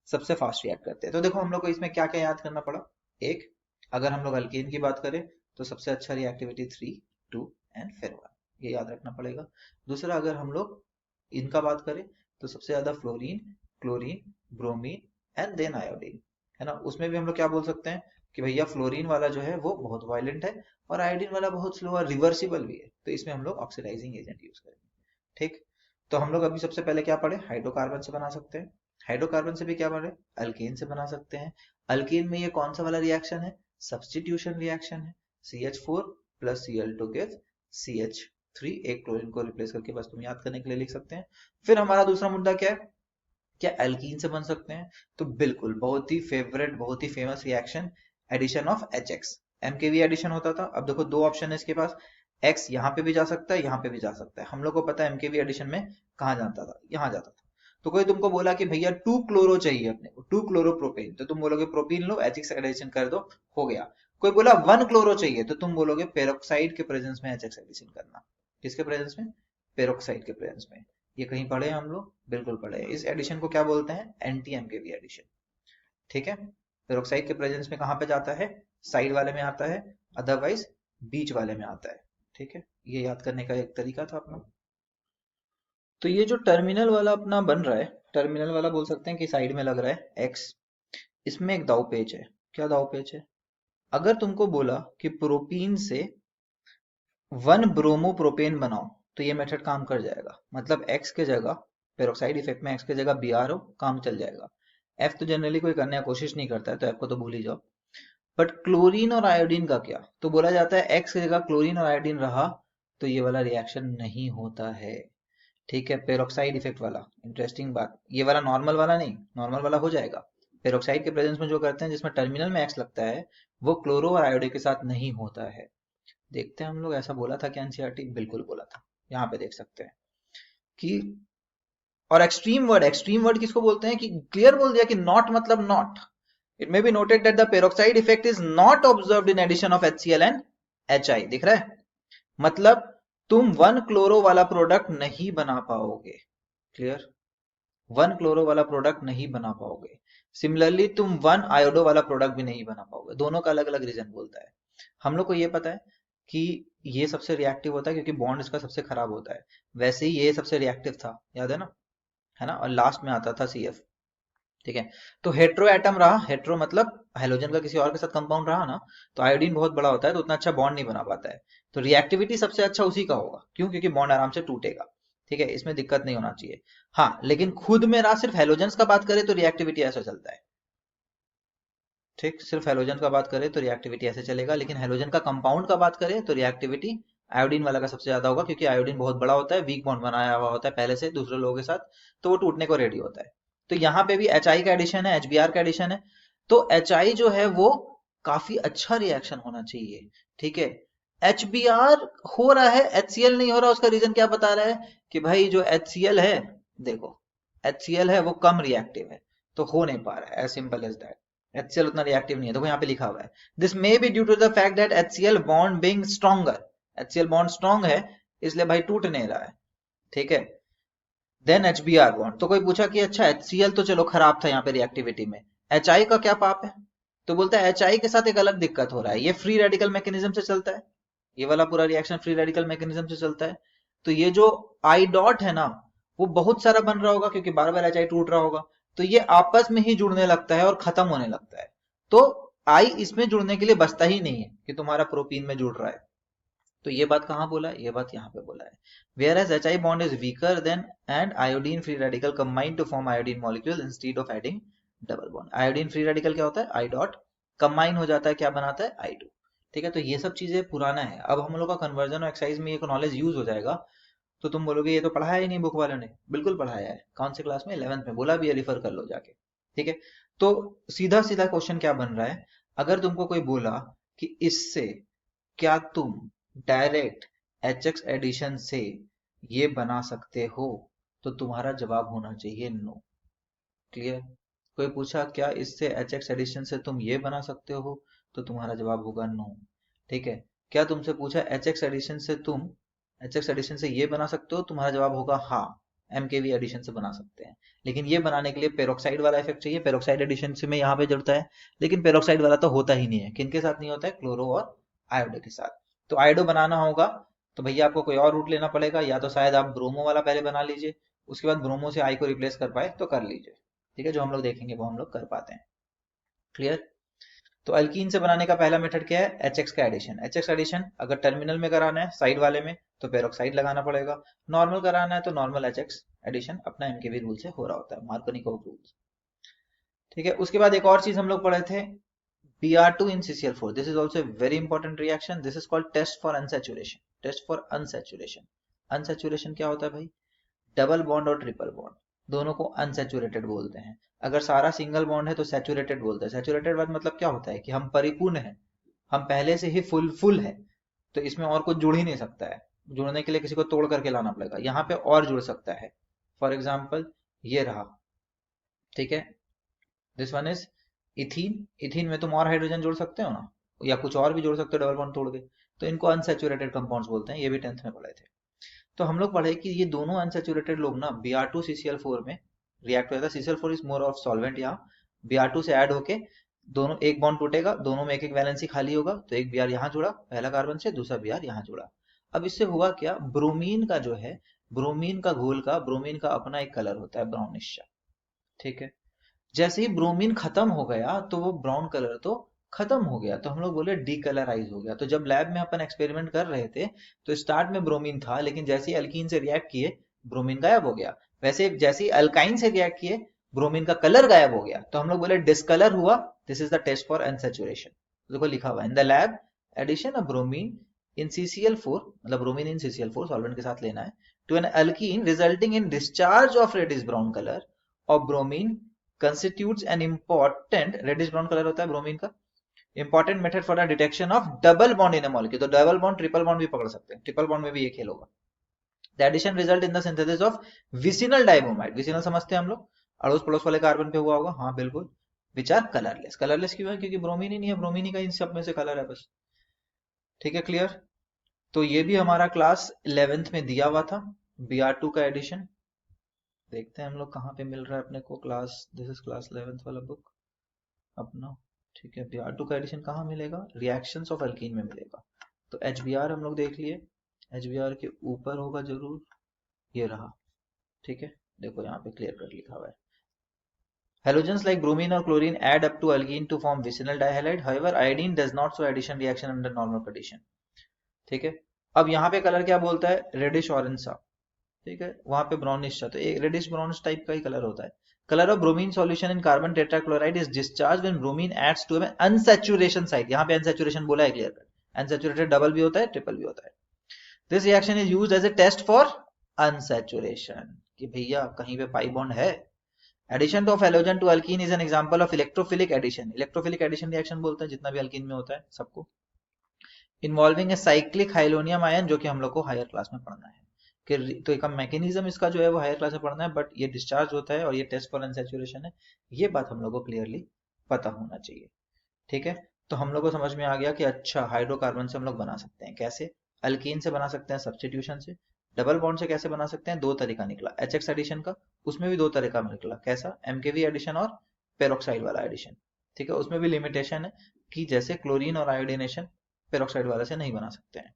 सबसे फास्ट रिएक्ट करते हैं। तो देखो हम लोग को इसमें क्या क्या याद करना पड़ा। एक, अगर हम लोग अल्केन की बात करें तो सबसे अच्छा रिएक्टिविटी 3, 2 एंड फिर 1, ये याद रखना पड़ेगा। दूसरा, अगर हम लोग इनका बात करें तो सबसे ज्यादा fluorine, chlorine, bromine and then iodine, है ना। उसमें भी हम लोग क्या बोल सकते हैं कि भैया फ्लोरीन वाला जो है वो बहुत वायलेंट है और आयोडीन वाला बहुत स्लो और रिवर्सिबल भी है, तो इसमें हम लोग ऑक्सीडाइजिंग एजेंट यूज करेंगे। ठीक, तो हम लोग अभी सबसे पहले क्या पढ़े, हाइड्रोकार्बन से बना सकते हैं। हाइड्रोकार्बन से भी क्या बने, अल्केन से बना सकते हैं। अल्केन में ये कौन सा वाला रिएक्शन है, सब्स्टिट्यूशन रिएक्शन है। CH4 plus Cl2 gives CH3, एक क्लोरीन को रिप्लेस करके, बस तुम याद करने के लिए लिख सकते हैं। फिर हमारा दूसरा मुद्दा क्या है, क्या एल्कीन से बन सकते हैं, तो बिल्कुल, बहुत ही फेवरेट, बहुत ही famous reaction, addition of HX, MKV addition होता था। अब देखो दो ऑप्शन है इसके पास, X यहाँ पे भी जा सकता है, यहाँ पे भी जा सकता है। हम लोग को पता है MKV एडिशन में कहाँ जाता था, यहाँ जाता था। तो कोई तुमको बोला कि भैया 2 क्लोरो चाहिए अपने को, 2 क्लोरोप्रोपेन, तो तुम बोलोगे प्रोपीन लो, HX एडिशन कर दो, हो गया। कोई बोला 1 क्लोरो चाहिए, तो तुम बोलोगे पेरोक्साइड के प्रेजेंस में HX एडिशन करना। किसके प्रेजेंस में, पेरोक्साइड के प्रेजेंस में। ये कहीं पढ़े हैं हम लोग? बिल्कुल पढ़े हैं। इस एडिशन को क्या बोलते हैं? Anti MKV addition. ठीक है, पेरोक्साइड के प्रेजेंस में कहाँ पे जाता है? साइड वाले में आता है, अदरवाइज बीच वाले में आता है। ठीक है, ये याद करने का एक तरीका था अपना। तो ये जो टर्मिनल वाला अपना बन रहा है, टर्मिनल वाला बोल सकते हैं कि साइड में लग रहा है एक्स, इसमें एक दाव पेच है। क्या दाव पेच है? अगर तुमको बोला कि प्रोपीन से 1 ब्रोमो प्रोपेन बनाओ, तो ये मेथड काम कर जाएगा। मतलब एक्स के जगह, पेरोक्साइड इफेक्ट में एक्स के जगह Br हो, काम चल जाएगा। एफ तो जनरली कोई करने की कोशिश नहीं करता है, तो एफ को तो भूल ही जाओ। बट क्लोरीन और आयोडीन का क्या? तो बोला जाता है एक्स की जगह क्लोरीन और आयोडीन रहा तो ये वाला रिएक्शन नहीं होता है। ठीक है, पेरोक्साइड इफेक्ट वाला इंटरेस्टिंग बात, ये वाला नॉर्मल वाला नहीं, नॉर्मल वाला हो जाएगा। पेरोक्साइड के प्रेजेंस में जो करते हैं, जिसमें टर्मिनल में एक्स लगता है, वो क्लोरो और आयोडीन के साथ नहीं होता है। देखते हैं हम लोग, ऐसा बोला था कि एनसीईआरटी? बिल्कुल बोला था। यहाँ पे देख सकते हैं कि, और एक्सट्रीम वर्ड किसको बोलते हैं? कि क्लियर बोल दिया कि नॉट मतलब not. It may be noted that the peroxide effect is not observed in addition of HCl and HI। दिख रहा है? मतलब तुम 1 क्लोरो वाला प्रोडक्ट नहीं बना पाओगे। क्लियर? 1 क्लोरो वाला प्रोडक्ट नहीं बना पाओगे। सिमिलरली तुम 1 आयोडो वाला प्रोडक्ट भी नहीं बना पाओगे। दोनों का अलग अलग रीजन बोलता है। हम लोग को ये पता है कि ये सबसे रिएक्टिव होता है क्योंकि बॉन्ड इसका सबसे खराब होता है। वैसे ही ये सबसे रिएक्टिव था, याद है ना? और लास्ट में आता था CF। ठीक है, तो हेट्रो एटम रहा, हेट्रो मतलब हाइड्रोजन का किसी और के साथ कंपाउंड रहा ना, तो आयोडीन बहुत बड़ा होता है, तो उतना अच्छा बॉन्ड नहीं बना पाता है। तो रिएक्टिविटी सबसे अच्छा उसी का होगा। क्यों? क्योंकि बॉन्ड आराम से टूटेगा। ठीक है, इसमें दिक्कत नहीं होना चाहिए। हाँ, लेकिन खुद में रहा, सिर्फ हेलोजेंस का बात करें तो रिएक्टिविटी ऐसा चलता है। ठीक, सिर्फ हेलोजन का बात करें तो रिएक्टिविटी ऐसे चलेगा, लेकिन हेलोजन का कंपाउंड का बात करें तो रिएक्टिविटी आयोडीन वाला का सबसे ज्यादा होगा, क्योंकि आयोडीन बहुत बड़ा होता है, वीक बॉन्ड बनाया हुआ होता है पहले से दूसरे लोगों के साथ, तो वो टूटने को रेडी होता है। तो यहाँ पे भी HI का एडिशन है, HBr का एडिशन है। तो HI जो है वो काफी अच्छा रिएक्शन होना चाहिए। ठीक है, HBr हो रहा है, HCl नहीं हो रहा। उसका रीजन क्या बता रहा है? कि भाई जो HCl है, देखो HCl है वो कम रिएक्टिव है, तो हो नहीं पा रहा है। As simple as that. HCl उतना रिएक्टिव नहीं है, देखो यहाँ पे लिखा हुआ है, this may be due to the fact that HCl bond being stronger. HCl bond strong है, इसलिए भाई टूट नहीं रहा है। ठीक है, देन HBr बॉन्ड। तो कोई पूछा कि अच्छा HCl तो चलो खराब था यहाँ पे रिएक्टिविटी में, HI का क्या पाप है? तो बोलता है HI के साथ एक अलग दिक्कत हो रहा है, ये फ्री रेडिकल मैकेनिज्म से चलता है। ये वाला पूरा रिएक्शन फ्री रेडिकल मैकेनिज्म से चलता है। तो ये जो आई डॉट है ना, वो बहुत सारा बन रहा होगा क्योंकि बार बार HI टूट रहा होगा, तो ये आपस में ही जुड़ने लगता है और खत्म होने लगता है। तो आई इसमें जुड़ने के लिए बचता ही नहीं है कि तुम्हारा प्रोपीन में जुड़ रहा है। तो ये बात कहाँ बोला है? ये बात यहाँ पे बोला है, where as HI bond is weaker than and iodine free radical combine to form iodine molecule instead of adding double bond. Iodine free radical क्या होता है? आई डॉट कंबाइन हो जाता है, क्या बनाता है? I2। ठीक है, तो ये सब चीजें पुराना है। अब हम लोग का कन्वर्जन और एक्सरसाइज में ये नॉलेज यूज हो जाएगा। तो तुम बोलोगे ये तो पढ़ाया ही नहीं बुक वालों ने। बिल्कुल पढ़ाया है। कौन से क्लास में? 11th में। बोला भी है, रिफर कर लो जाके। ठीक है, तो सीधा सीधा क्वेश्चन क्या बन रहा है? अगर तुमको कोई बोला कि इससे क्या तुम डायरेक्ट HX एडिशन से ये बना सकते हो, तो तुम्हारा जवाब होना चाहिए नो। क्लियर? कोई पूछा क्या इससे HX एडिशन से तुम ये बना सकते हो, तो तुम्हारा जवाब होगा नो। ठीक है, क्या तुमसे पूछा HX एडिशन से तुम HX एडिशन से ये बना सकते हो, तुम्हारा जवाब होगा हाँ, MKV एडिशन से बना सकते हैं। लेकिन ये बनाने के लिए पेरोक्साइड वाला इफेक्ट चाहिए। पेरोक्साइड एडिशन से में यहाँ पे जुड़ता है, लेकिन पेरोक्साइड वाला तो होता ही नहीं है। किनके साथ नहीं होता है? क्लोरो और आयोडो के साथ। तो आयोडो बनाना होगा तो भैया आपको कोई और रूट लेना पड़ेगा, या तो शायद आप ब्रोमो वाला पहले बना लीजिए, उसके बाद ब्रोमो से आई को रिप्लेस कर पाए तो कर लीजिए। ठीक है, जो हम लोग देखेंगे वो हम लोग कर पाते हैं। क्लियर? तो अल्कीन से बनाने का पहला मेथड क्या है? HX का एडिशन। HX एडिशन अगर टर्मिनल में कराना है, साइड वाले में, तो पेरोक्साइड लगाना पड़ेगा। नॉर्मल कराना है तो नॉर्मल HX एडिशन अपना MKV रूल से हो रहा होता है, मार्कोनिकोव रूल। ठीक है, उसके बाद एक और चीज हम लोग पढ़े थे, Br2 in CCl4. This is also a very important reaction. This is called test for unsaturation. Test for unsaturation. Unsaturation क्या होता है भाई? डबल बॉन्ड और ट्रिपल बॉन्ड दोनों को अनसैचुरेटेड बोलते हैं। अगर सारा सिंगल बॉन्ड है तो सैचुरेटेड बोलते हैं। सैचुरेटेड बात मतलब क्या होता है? कि हम परिपूर्ण हैं, हम पहले से ही फुल है, तो इसमें और कुछ जुड़ ही नहीं सकता है। जुड़ने के लिए किसी को तोड़ करके लाना पड़ेगा। यहाँ पे और जुड़ सकता है। फॉर एग्जाम्पल ये रहा। ठीक है, this one is ethene. Ethene में तुम और हाइड्रोजन जोड़ सकते हो ना, या कुछ और भी जोड़ सकते हो डबल बॉन्ड तोड़ के, तो इनको अनसैचुरेटेड कंपाउंड्स बोलते हैं। ये भी 10th में पढ़े थे। तो हम लोग पढ़े कि ये दोनों अनसेचुरेटेड लोग ना Br2CCl4 में रिएक्ट हो जाता है। CCl4 is more of solvent, यहाँ Br2 से ऐड होके दोनों एक बॉन्ड टूटेगा, दोनों में एक एक वैलेंसी खाली होगा, तो एक Br यहाँ जुड़ा पहला कार्बन से, दूसरा Br यहाँ जुड़ा। अब इससे हुआ क्या, ब्रोमीन का जो है, ब्रोमीन का घोल का, ब्रोमीन का अपना एक कलर होता है ब्राउनिश सा, ठीक है। जैसे ही ब्रोमीन खत्म हो गया तो वो ब्राउन कलर तो खत्म हो गया, तो हम लोग बोले डीकलराइज हो गया। तो जब लैब में अपन एक्सपेरिमेंट कर रहे थे तो स्टार्ट में ब्रोमीन था, लेकिन जैसे ही अल्कीन से रिएक्ट किए ब्रोमीन गायब हो गया। वैसे जैसे ही अल्काइन से रिएक्ट किए ब्रोमीन का कलर गायब हो गया, तो हम लोग बोले डिस्कलर हुआ। This is the test for unsaturation. देखो लिखा हुआ in the lab addition of bromine in CCl4, मतलब ब्रोमीन इन CCl4 सॉल्वेंट के साथ लेना है, to an alkene resulting in discharge of reddish brown colour of bromine constitutes an important, reddish brown colour होता है ब्रोमीन का, important method for the detection of double bond in a molecule. तो डबल बॉन्ड ट्रिपल बॉन्ड भी पकड़ सकते हैं, ट्रिपल बॉन्ड में भी ये खेल होगा। The addition result in the synthesis of vicinal dibromide. Vicinal समझते हैं हम लोग, अड़ोस पड़ोस वाले कार्बन पे हुआ होगा, हाँ बिल्कुल। Which are colourless. कलरलेस क्यों है, क्योंकि ब्रोमीन ही नहीं है, ब्रोमीन ही का इन सब में से कलर है बस, ठीक है, क्लियर। तो ये भी हमारा क्लास 11th में दिया हुआ था, Br2 का एडिशन। देखते हैं हम लोग कहाँ पे मिल रहा है अपने को class, this is class 11th वाला बुक अपना, ठीक है। Br2 का एडिशन कहाँ मिलेगा, रिएक्शंस ऑफ अल्कीन में मिलेगा। तो HBr हम लोग देख लिए, HBr के ऊपर होगा जरूर, ये रहा, ठीक है। देखो यहाँ पे क्लियर कट लिखा हुआ है, halogens like bromine or chlorine add up to alkene to form vicinal dihalide. However, iodine does not show addition reaction under normal condition, ठीक है। अब यहाँ पे कलर क्या बोलता है, रेडिश ऑरेंज सा, ठीक है, वहां पे ब्राउनिश सा, तो एक रेडिश ब्राउनिश टाइप का ही कलर होता है। Colour of bromine solution in carbon tetrachloride is discharge when bromine adds to an unsaturation site. यहाँ पे अनसैचुरेशन बोला है क्लियर कट, अनसैचुरेटेड डबल भी होता है, ट्रिपल भी होता है। This reaction is used as a test for unsaturation, कि भैया कहीं पे पाई बॉन्ड है। Addition of halogen to alkene is an example of electrophilic addition. Electrophilic addition reaction बोलते हैं जितना भी अल्कीन में होता है सबको। Involving a cyclic halonium ion, जो कि हम लोग को हायर क्लास में पढ़ना है, कि तो एक मैकेनिज्म इसका जो है वो हायर क्लास में पढ़ना है, बट ये डिस्चार्ज होता है और ये टेस्ट फॉर अनसैचुरेशन है, ये बात हम लोग को क्लियरली पता होना चाहिए, ठीक है। तो हम लोग को समझ में आ गया कि अच्छा हाइड्रोकार्बन से हम लोग बना सकते हैं, कैसे, अल्कीन से बना सकते हैं सब्स्टिट्यूशन से। डबल बॉन्ड से कैसे बना सकते हैं, दो तरीका निकला, HX एडिशन का, उसमें भी दो तरीका निकला, कैसा, MKV एडिशन और पेरोक्साइड वाला एडिशन, ठीक है। उसमें भी लिमिटेशन है कि जैसे क्लोरीन और आयोडीनेशन पेरोक्साइड वाला से नहीं बना सकते हैं।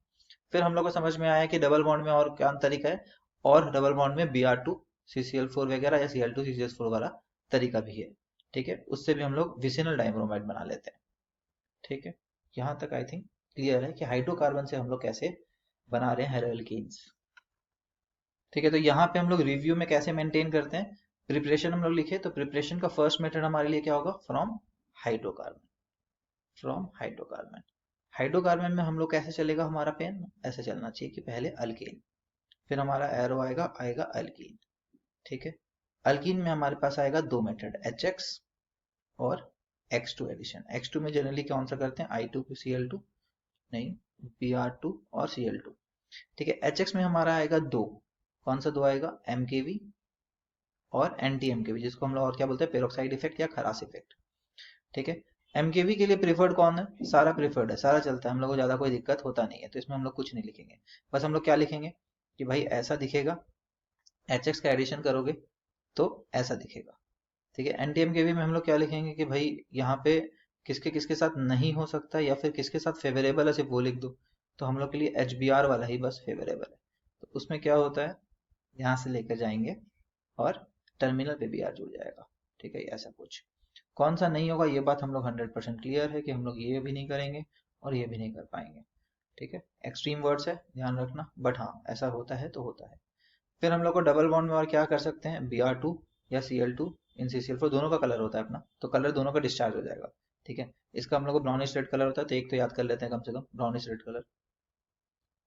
फिर हम लोग को समझ में आया कि डबल बॉन्ड में और क्या तरीका है, और डबल बॉन्ड में Br2 CCl4 वगैरह या Cl2 CCS4 वाला तरीका भी है, ठीक है। उससे भी हम लोग विसिनल डाइब्रोमाइड बना लेते हैं, ठीक है। यहाँ तक आई थिंक क्लियर है कि हाइड्रोकार्बन से हम लोग कैसे बना रहे हैं हेलोल्कीन्स, ठीक है। तो यहाँ पे हम लोग रिव्यू में कैसे मेंटेन करते हैं, प्रिपरेशन हम लोग लिखे, तो प्रिपरेशन का फर्स्ट मेथड हमारे लिए क्या होगा, from hydrocarbon, from hydrocarbon. Hydrocarbon में हम लोग कैसे चलेगा हमारा पेन, ऐसे चलना चाहिए कि पहले अल्कीन, फिर हमारा एरो आएगा आएगा अल्कीन, ठीक है। अल्कीन में हमारे पास आएगा दो मेथड, HX और X2 एडिशन। X2 में जनरली कौन सा करते हैं, I2 पे Cl2, नहीं, Br2 और Cl2, ठीक है। HX में हमारा आएगा दो, कौन सा दो आएगा, MKV और एंटी MKV, जिसको हम लोग और क्या बोलते हैं, पेरोक्साइड इफेक्ट या खरास इफेक्ट, ठीक है। MKV के लिए प्रीफर्ड कौन है, सारा प्रीफर्ड है, सारा चलता है, हम लोग को ज्यादा कोई दिक्कत होता नहीं है, तो इसमें हम लोग कुछ नहीं लिखेंगे। बस हम लोग क्या लिखेंगे कि भाई ऐसा दिखेगा, HX का एडिशन करोगे तो ऐसा दिखेगा, ठीक है। NTMKV में हम लोग क्या लिखेंगे कि भाई यहाँ पे किसके किसके साथ नहीं हो सकता या फिर किसके साथ फेवरेबल है, सिर्फ वो लिख दो। तो हम लोग के लिए HBr वाला ही बस फेवरेबल है। तो उसमें क्या होता है, यहाँ से लेकर जाएंगे और टर्मिनल पे Br जुड़ जाएगा, ठीक है, ऐसा कुछ। कौन सा नहीं होगा, ये बात हम लोग 100% क्लियर है कि हम लोग ये भी नहीं करेंगे और ये भी नहीं कर पाएंगे, ठीक है। एक्सट्रीम वर्ड्स है, ध्यान रखना, बट हाँ ऐसा होता है तो होता है। फिर हम लोग को डबल बॉन्ड में और क्या कर सकते हैं, Br2 या Cl2 इन CCl4, दोनों का कलर होता है अपना, तो कलर दोनों का डिस्चार्ज हो जाएगा, ठीक है। इसका हम लोग को ब्राउनिश रेड कलर होता है, तो एक तो याद कर लेते हैं कम से कम, ब्राउनिश रेड कलर,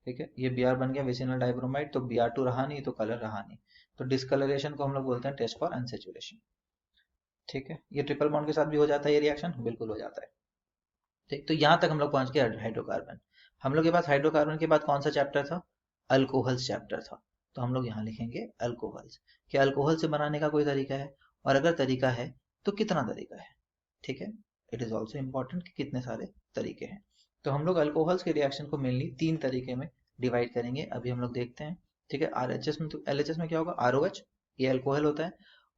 ठीक है। ये Br बन गया विसिनल डाइब्रोमाइड, तो Br2 रहा नहीं तो कलर रहा नहीं, तो डिस्कलरेशन को हम लोग बोलते हैं टेस्ट फॉर अनसेचुरेशन, ठीक है। ये ट्रिपल बॉन्ड के साथ भी हो जाता है ये रिएक्शन, बिल्कुल हो जाता है, ठीक। तो यहाँ तक हम लोग पहुंच गए हाइड्रोकार्बन। हम लोग के पास हाइड्रोकार्बन के बाद कौन सा चैप्टर था, अल्कोहल्स चैप्टर था। तो हम लोग यहाँ लिखेंगे अल्कोहल्स, कि अल्कोहल से बनाने का कोई तरीका है, और अगर तरीका है तो कितना तरीका है, ठीक है। इट इज ऑल्सो इम्पोर्टेंट कि कितने सारे तरीके हैं। तो हम लोग अल्कोहल्स के रिएक्शन को मेनली तीन तरीके में डिवाइड करेंगे, अभी हम लोग देखते हैं ठीक है, आरएचएस में तो एलएचएस में क्या होगा, आरओएच, ये अल्कोहल होता है,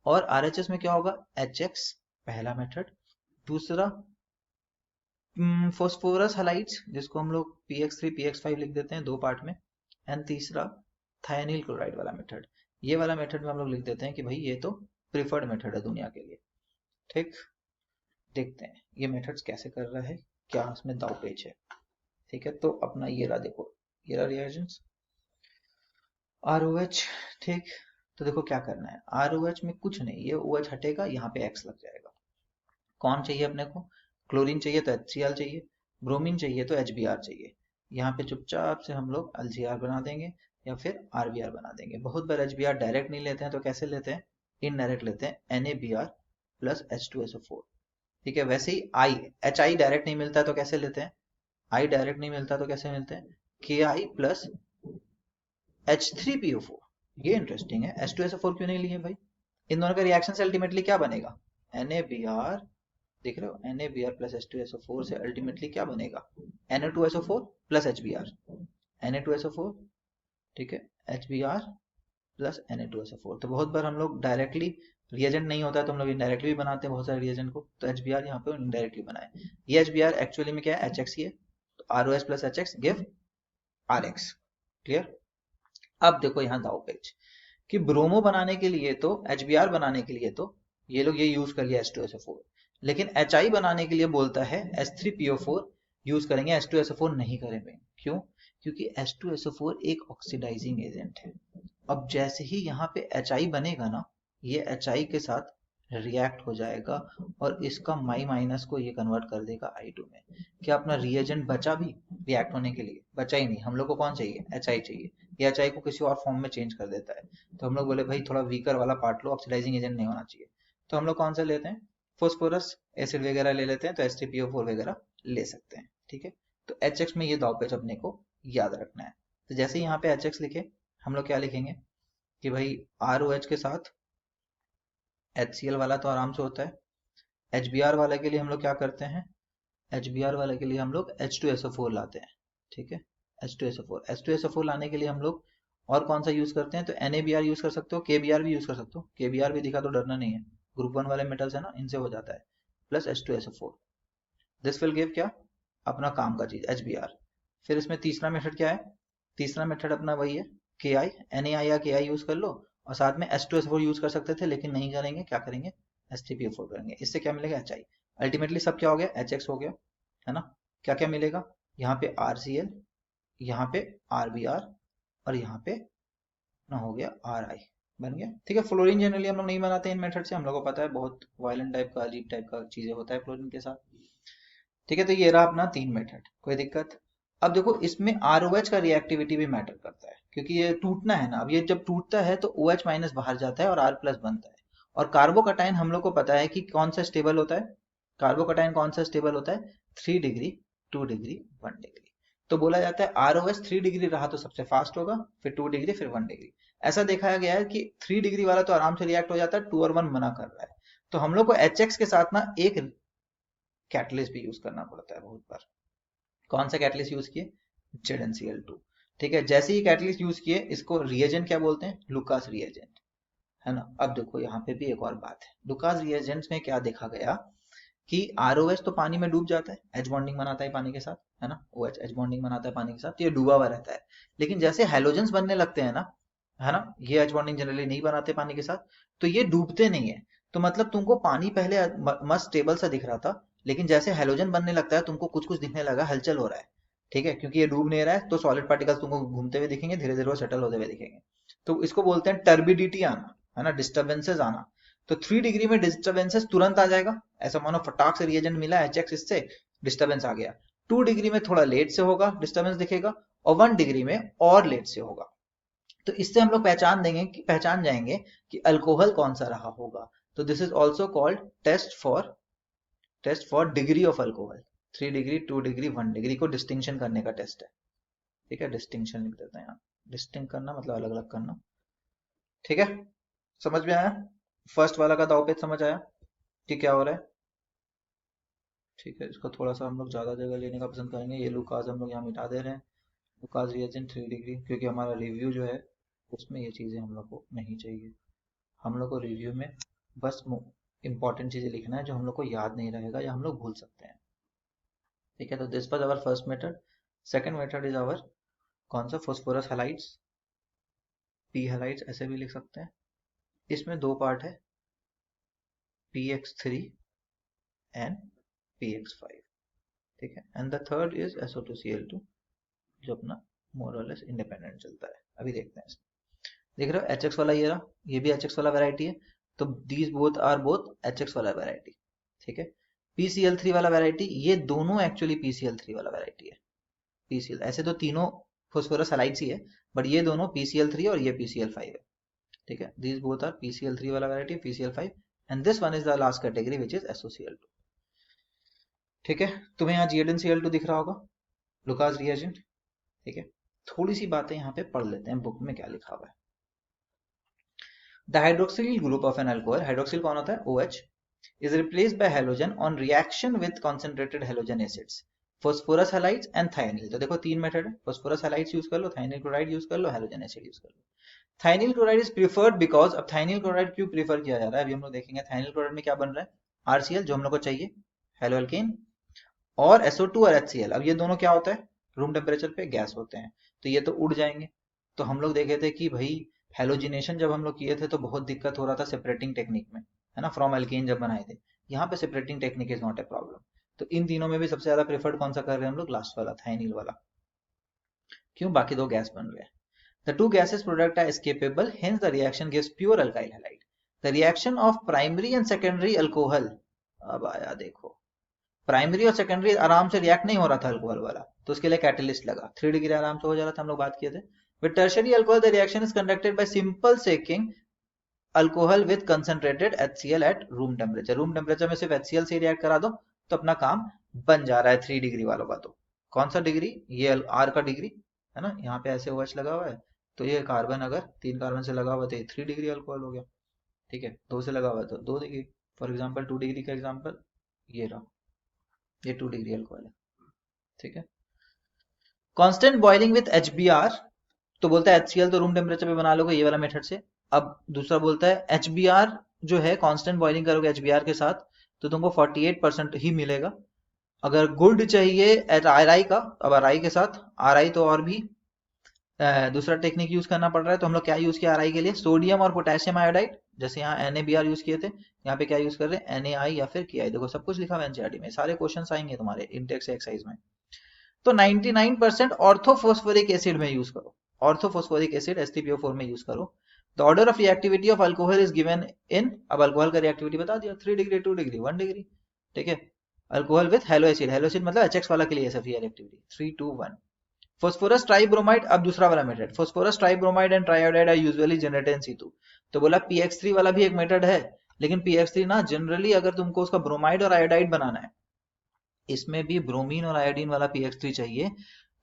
और आरएचएस में क्या होगा, एचएक्स, पहला मेथड। दूसरा फॉस्फोरस हलाइड्स, जिसको हम लोग px3 px5 लिख देते हैं दो पार्ट में। एंड तीसरा थायनिल क्लोराइड वाला मेथड। ये वाला मेथड में हम लोग लिख देते हैं कि भाई ये तो प्रिफर्ड मेथड है दुनिया के लिए। ठीक, देखते हैं ये मेथड्स कैसे कर रहा है, क्या उसमें दाव पेच है। ठीक है, तो अपना ये रहा, देखो ये रहा रिएजेंट्स, ROH। ठीक, तो देखो क्या करना है, ROH में कुछ नहीं, ये OH हटेगा, यहाँ पे X लग जाएगा। कौन चाहिए अपने को, क्लोरीन चाहिए तो HCl चाहिए, ब्रोमीन चाहिए तो HBr चाहिए। यहाँ पे चुपचाप से हम लोग LGR बना देंगे या फिर RBr बना देंगे। बहुत बार HBr डायरेक्ट नहीं लेते हैं, तो कैसे लेते हैं, इनडायरेक्ट लेते हैं, NaBr प्लस H2SO4। ठीक है, वैसे ही HI डायरेक्ट नहीं मिलता है तो कैसे लेते हैं, I डायरेक्ट नहीं मिलता तो कैसे मिलते हैं, Ki प्लस H3PO4। ये इंटरेस्टिंग है, H2SO4 क्यों नहीं लिए भाई, इन दोनों का रिएक्शन से अल्टीमेटली क्या बनेगा, NaBr, देख रहे हो, NaBr प्लस H2SO4 से अल्टीमेटली क्या बनेगा, Na2SO4 प्लस HBr, Na2SO4, ठीक है, HBr प्लस Na2SO4। तो बहुत बार हम लोग डायरेक्टली, रिएजेंट नहीं होता है तो हम लोग इनडायरेक्टली भी बनाते हैं बहुत सारे रिएजेंट को, तो HBr यहाँ पे इनडायरेक्टली बनाए। ये HBr एक्चुअली में क्या है, HX ही है, तो ROH plus HX give RX। Clear, अब देखो यहाँ दाव पेच कि ब्रोमो बनाने के लिए तो, HBr बनाने के लिए तो ये लोग ये यूज कर लिया H2SO4, लेकिन HI बनाने के लिए बोलता है H3PO4 यूज करेंगे, H2SO4 नहीं करेंगे। क्यों, क्योंकि H2SO4 एक ऑक्सीडाइजिंग एजेंट है। अब जैसे ही यहाँ पे HI बनेगा ना, ये HI के साथ रिएक्ट हो जाएगा और इसका माई माइनस को ये कन्वर्ट कर देगा I2 में। क्या अपना रिएजेंट बचा भी रिएक्ट होने के लिए, बचा ही नहीं। हम लोग को कौन चाहिए, HI चाहिए, ये HI को किसी और फॉर्म में चेंज कर देता है। तो हम लोग बोले भाई थोड़ा वीकर वाला पार्ट लो, ऑक्सीडाइजिंग एजेंट नहीं होना चाहिए। तो हम लोग कौन सा लेते हैं, फॉस्फोरस एसिड वगैरह ले लेते हैं, तो H3PO4 वगैरह ले सकते हैं। ठीक है, तो HX में ये दाव पेच अपने को याद रखना है। तो जैसे यहाँ पे HX लिखे, हम लोग क्या लिखेंगे कि भाई ROH के साथ HCl वाला तो आराम से होता है। HBr वाले के लिए हम लोग क्या करते हैं, HBr वाले के लिए हम लोग H2SO4 लाते हैं। ठीक है, H2SO4 लाने के लिए हम लोग और कौन सा यूज करते हैं, तो NaBr यूज कर सकते हो, KBr भी यूज कर सकते हो, KBr भी दिखा तो डरना नहीं है, ग्रुप 1 वाले मेटल्स है ना, इनसे हो जाता है, plus H2SO4। This will give क्या, अपना काम का चीज HBr। फिर इसमें तीसरा मेथड क्या है, तीसरा मेथड अपना वही है, Ki, NaI या Ki यूज कर लो, और साथ में H2SO4 यूज कर सकते थे लेकिन नहीं करेंगे, क्या करेंगे, H3PO4 करेंगे। इससे क्या मिलेगा, HI। अल्टीमेटली सब क्या हो गया, HX हो गया, है ना। क्या क्या मिलेगा, यहाँ पे RCl, यहाँ पे RBr, और यहाँ पे ना हो गया RI, बन गया। ठीक है, फ्लोरीन जनरली हम लोग नहीं बनाते इन मेथड से, हम लोग को पता है बहुत वायलेंट टाइप का, अजीब टाइप का चीजें होता है फ्लोरीन के साथ। ठीक है, तो ये रहा अपना 3 मेथड, कोई दिक्कत। अब देखो इसमें ROH का रिएक्टिविटी भी मैटर करता है, क्योंकि ये टूटना है ना, अब ये जब टूटता है तो OH माइनस बाहर जाता है और R प्लस बनता है। और कार्बोकटाइन हम लोग को पता है कि कौन सा स्टेबल होता है, कार्बोकटाइन कौन सा स्टेबल होता है, 3 डिग्री, 2 डिग्री, 1 डिग्री। तो बोला जाता है ROH 3 डिग्री रहा तो सबसे फास्ट होगा, फिर 2 डिग्री, फिर 1 डिग्री। ऐसा देखा गया है कि 3 डिग्री वाला तो आराम से रिएक्ट हो जाता है, 2 और 1 मना कर रहा है। तो हम लोग को HX के साथ ना एक कैटलिस्ट भी यूज करना पड़ता है बहुत बार। कौन सा कैटलिस्ट यूज किए, ZnCl2। ठीक है, जैसे ही कैटलिस्ट यूज किए, इसको रिएजेंट क्या बोलते हैं, लुकास रिएजेंट, है ना। अब देखो यहाँ पे भी एक और बात है, लुकास रिएजेंट्स में क्या देखा गया कि ROH तो पानी में डूब जाता है, एच बॉन्डिंग बनाता है पानी के साथ, है ना, OH एच बॉन्डिंग बनाता है पानी के साथ, तो ये डूबा हुआ रहता है। लेकिन जैसे हेलोजेंस बनने लगते हैं ना, है ना, ये एच बॉन्डिंग जनरली नहीं बनाते पानी के साथ, तो ये डूबते नहीं है। तो मतलब तुमको पानी पहले मस्त स्टेबल सा दिख रहा था, लेकिन जैसे हेलोजन बनने लगता है तुमको कुछ कुछ दिखने लगा, हलचल हो रहा है। ठीक है, क्योंकि ये डूब नहीं रहा है, तो सॉलिड पार्टिकल्स तुमको घूमते हुए दिखेंगे, धीरे धीरे वो सेटल होते हुए दिखेंगे। तो इसको बोलते हैं टर्बिडिटी आना, है ना, डिस्टर्बेंसेस आना। तो 3 डिग्री में डिस्टर्बेंसेस तुरंत आ जाएगा, ऐसा मानो फटाक से रिएजेंट मिला HX, इससे डिस्टर्बेंस आ गया। 2 डिग्री में थोड़ा लेट से होगा, डिस्टर्बेंस दिखेगा, और 1 डिग्री में और लेट से होगा। तो इससे हम लोग पहचान जाएंगे कि अल्कोहल कौन सा रहा होगा। तो this is also called test for degree of alcohol. 3 degree, 2 degree, 1 degree को डिस्टिंक्शन करने का टेस्ट है। ठीक है, डिस्टिंक्शन लिख देते हैं यहाँ, डिस्टिंग करना मतलब अलग अलग करना। ठीक है, समझ में आया, फर्स्ट वाला का दाव पेच समझ आया कि क्या हो रहा है। ठीक है, इसको थोड़ा सा हम लोग ज्यादा जगह लेने का पसंद करेंगे, ये लुकास हम लोग यहाँ मिटा दे रहे हैं, लुकास रिएजेंट 3 डिग्री, क्योंकि हमारा रिव्यू जो है उसमें ये चीजें हम लोग को नहीं चाहिए। हम लोग को रिव्यू में बस इंपॉर्टेंट चीजें लिखना है जो हम लोग को याद नहीं रहेगा या हम लोग भूल सकते हैं। ठीक है, तो this was our first method. Second method is our कौन सा, फॉस्फोरस हैलाइड्स, पी हैलाइड्स ऐसे भी लिख सकते हैं। इसमें दो पार्ट है, px3 एंड px5। ठीक है, and the third is SO2Cl2 जो अपना मोर और लेस इंडिपेंडेंट चलता है। अभी देखते हैं इसमें। देख रहे हो HX वाला ये रहा, ये भी HX वाला वैरायटी है, तो these both are both HX वाला वैरायटी। ठीक है, PCl3 वाला वैरायटी, ये दोनों एक्चुअली PCl3 वाला वैरायटी है। PCl ऐसे तो तीनों फॉस्फोरस हैलाइड्स ही है, बट ये दोनों PCl3 और ये PCl5 है। ठीक है, दीज बोथ आर PCl3 वाला variety, PCl5, and this one is the last category which is SOCl2। ठीक है, तुम्हें यहाँ ZnCl2 दिख रहा होगा, लुकास रिएजेंट। ठीक है, थोड़ी सी बातें यहाँ पे पढ़ लेते हैं बुक में क्या लिखा हुआ है। The hydroxyl group of an alcohol, hydroxyl कौन होता है, OH, is replaced by halogen on reaction with concentrated halogen acids, phosphorus halides and thionyl। तो देखो तीन मेथड है, phosphorus halides यूज कर लो, thionyl chloride यूज कर लो, halogen acid यूज कर लो। thionyl chloride is preferred because, अब thionyl chloride क्यों प्रीफर किया जा रहा है अभी हम लोग देखेंगे। thionyl chloride में क्या बन रहा है, RCl जो हम लोग को चाहिए, हेलोअल्केन, और SO2 और HCl। अब ये दोनों क्या होता है, रूम टेम्परेचर पे गैस होते हैं, तो ये तो उड़ जाएंगे। तो हम लोग देखे थे कि भाई हेलोजिनेशन जब हम लोग किए थे तो बहुत दिक्कत हो रहा था सेपरेटिंग टेक्निक में, है ना, फ्रॉम एल्केन जब बनाए थे। यहाँ पे separating technique is not a problem. तो इन तीनों में भी सबसे ज्यादा प्रेफर्ड कौन सा कर रहे हैं हम लोग, लास्ट वाला, थाइनिल वाला। क्यों, बाकी दो गैस बन रहे हैं। The two gases product are escapable, hence the reaction gives pure alkyl halide. The reaction of primary and secondary alcohol, अब आया देखो, प्राइमरी और सेकेंडरी आराम से रिएक्ट नहीं हो रहा था अल्कोहल वाला, तो उसके लिए कैटलिस्ट लगा, 3 डिग्री आराम से हो जा रहा था, हम लोग बात किए थे। With tertiary alcohol the reaction is conducted by simple shaking alcohol with concentrated HCl at room temperature. Room temperature में सिर्फ HCl से रिएक्ट करा दो तो अपना काम बन जा रहा है 3 डिग्री वालों का। तो कौन सा डिग्री, ये R का डिग्री है ना, यहाँ पे ऐसे OH लगा हुआ है, तो ये कार्बन अगर 3 कार्बन से लगा हुआ तो ये 3 डिग्री अल्कोहल हो गया। ठीक है, 2 से लगा हुआ तो 2 डिग्री। फॉर एग्जाम्पल 2 डिग्री का एग्जाम्पल ये रहा, ये 2 डिग्री अल्कोहल है। ठीक है, कांस्टेंट बॉइलिंग विद HBr, तो बोलता है HCl तो रूम टेम्परेचर पे बना लोगे ये वाला मेथड से। अब दूसरा बोलता है HBr जो है, कांस्टेंट बॉइलिंग करोगे HBr के साथ तो तुमको 48% ही मिलेगा। अगर गुड चाहिए RI का, अब RI के साथ, RI तो और भी दूसरा टेक्निक यूज करना पड़ रहा है, तो हम लोग क्या यूज किया RI के लिए, सोडियम और पोटेशियम आयोडाइड। जैसे यहाँ NaBr यूज किए थे, यहाँ पे क्या यूज कर रहे हैं, NaI या फिर KI। देखो सब कुछ लिखा हुआ है NCERT में, सारे क्वेश्चन आएंगे तुम्हारे इंटेक्स से एक्सरसाइज में। तो 99% ऑर्थोफॉस्फोरिक एसिड में यूज करो, ऑर्थोफॉस्फोरिक एसिड H3PO4 में यूज करो। The order of reactivity of alcohol is given in, अब अल्कोहल का रिएक्टिविटी बता दिया, 3 डिग्री, 2 डिग्री, 1 डिग्री। ठीक है, alcohol with hello acid, hello acid मतलब HX वाला के लिए सब रिएक्टिविटी 3 2 1। फॉस्फोरस ट्राइब्रोमाइड, अब दूसरा वाला method, phosphorus tribromide and triiodide are usually generated in C2। तो बोला PX3 वाला भी एक मेथड है, लेकिन PX3 ना जनरली अगर तुमको उसका ब्रोमाइड और आयोडाइड बनाना है, इसमें भी ब्रोमीन और आयोडीन वाला PX3 चाहिए,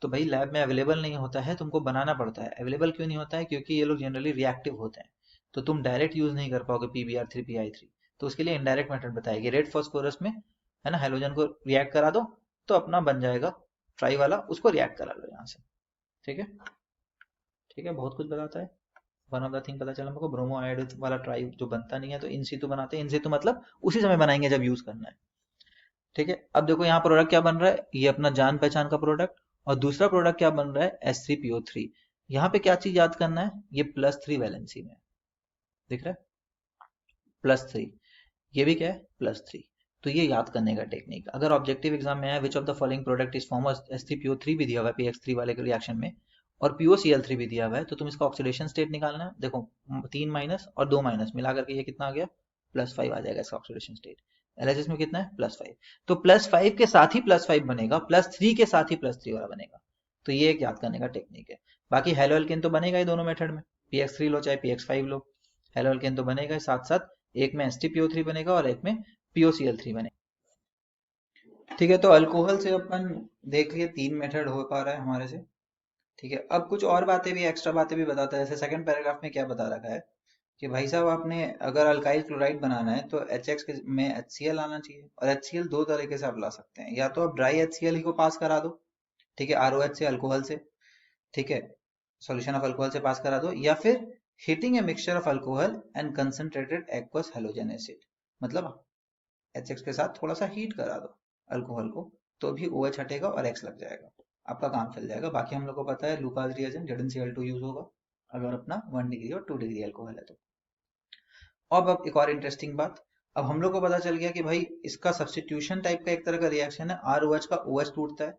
तो भाई लैब में अवेलेबल नहीं होता है, तुमको बनाना पड़ता है। अवेलेबल क्यों नहीं होता है, क्योंकि ये लोग जनरली रिएक्टिव होते हैं, तो तुम डायरेक्ट यूज नहीं कर पाओगे PBr3 PI3, तो उसके लिए इनडायरेक्ट मेथड बताएगी। रेड फॉस्फोरस में है ना, हेलोजन को रिएक्ट करा दो तो अपना बन जाएगा ट्राई वाला, उसको रिएक्ट करा लो यहाँ से। ठीक है, ठीक है, बहुत कुछ बताता है। वन ऑफ द थिंग पता चला हमको, ब्रोमो आयोडाइड वाला ट्राई जो बनता नहीं है तो इन सितु बनाते हैं, इन सितु मतलब उसी समय बनाएंगे जब यूज करना है। ठीक है, अब देखो यहाँ प्रोडक्ट क्या बन रहा है, ये अपना जान पहचान का प्रोडक्ट, और दूसरा प्रोडक्ट क्या बन रहा है, H3PO3। यहाँ पे क्या चीज याद करना है, ये +3 वैलेंसी में दिख रहा है, +3, ये भी क्या है, +3। तो ये याद करने का टेक्निक, अगर ऑब्जेक्टिव एग्जाम में आया which of the following product is form H3PO3 भी दिया हुआ है PX3 वाले के रिएक्शन में, और POCl3 भी दिया हुआ है, तो तुम इसका ऑक्सीडेशन स्टेट निकालना है। देखो 3 माइनस और 2 माइनस मिला करके ये कितना आ गया, +5 आ जाएगा इसका ऑक्सीडेशन स्टेट। LHS में कितना है, +5। तो +5 के साथ ही +5 बनेगा, +3 के साथ ही +3 वाला बनेगा। तो ये एक याद करने का टेक्निक है। बाकी हेलो एल्केन तो बनेगा ही दोनों मेथड में, PX3 लो चाहे PX5 लो, हेलो एल्केन तो बनेगा, साथ साथ एक में H3PO3 बनेगा और एक में POCl3 बनेगा। ठीक है, तो अल्कोहल से अपन देख लिए 3 मेथड हो पा रहा है हमारे से। ठीक है, अब कुछ और बातें भी, एक्स्ट्रा बातें भी बताता है। जैसे सेकंड पैराग्राफ में क्या बता रखा है कि भाई साहब आपने अगर अल्काइल क्लोराइड बनाना है तो HX में HCl आना चाहिए, और HCl दो तरीके से आप ला सकते हैं, या तो आप ड्राई HCl ही को पास करा दो, ठीक है, ROH से, अल्कोहल से। ठीक है, सॉल्यूशन ऑफ अल्कोहल से पास करा दो, या फिर heating a mixture of alcohol and concentrated aqueous halogen acid, मतलब HX के साथ थोड़ा सा हीट करा दो अल्कोहल को, तो भी OH हटेगा और X लग जाएगा, आपका काम चल जाएगा। बाकी हम लोग को पता है लुकास रिएजेंट ZnCl2 यूज होगा अगर अपना 1 डिग्री और 2 डिग्री अल्कोहल है तो। अब एक और इंटरेस्टिंग बात, अब हम लोग को पता चल गया कि भाई इसका सब्स्टिट्यूशन टाइप का एक तरह का रिएक्शन है, ROH का OH टूटता है।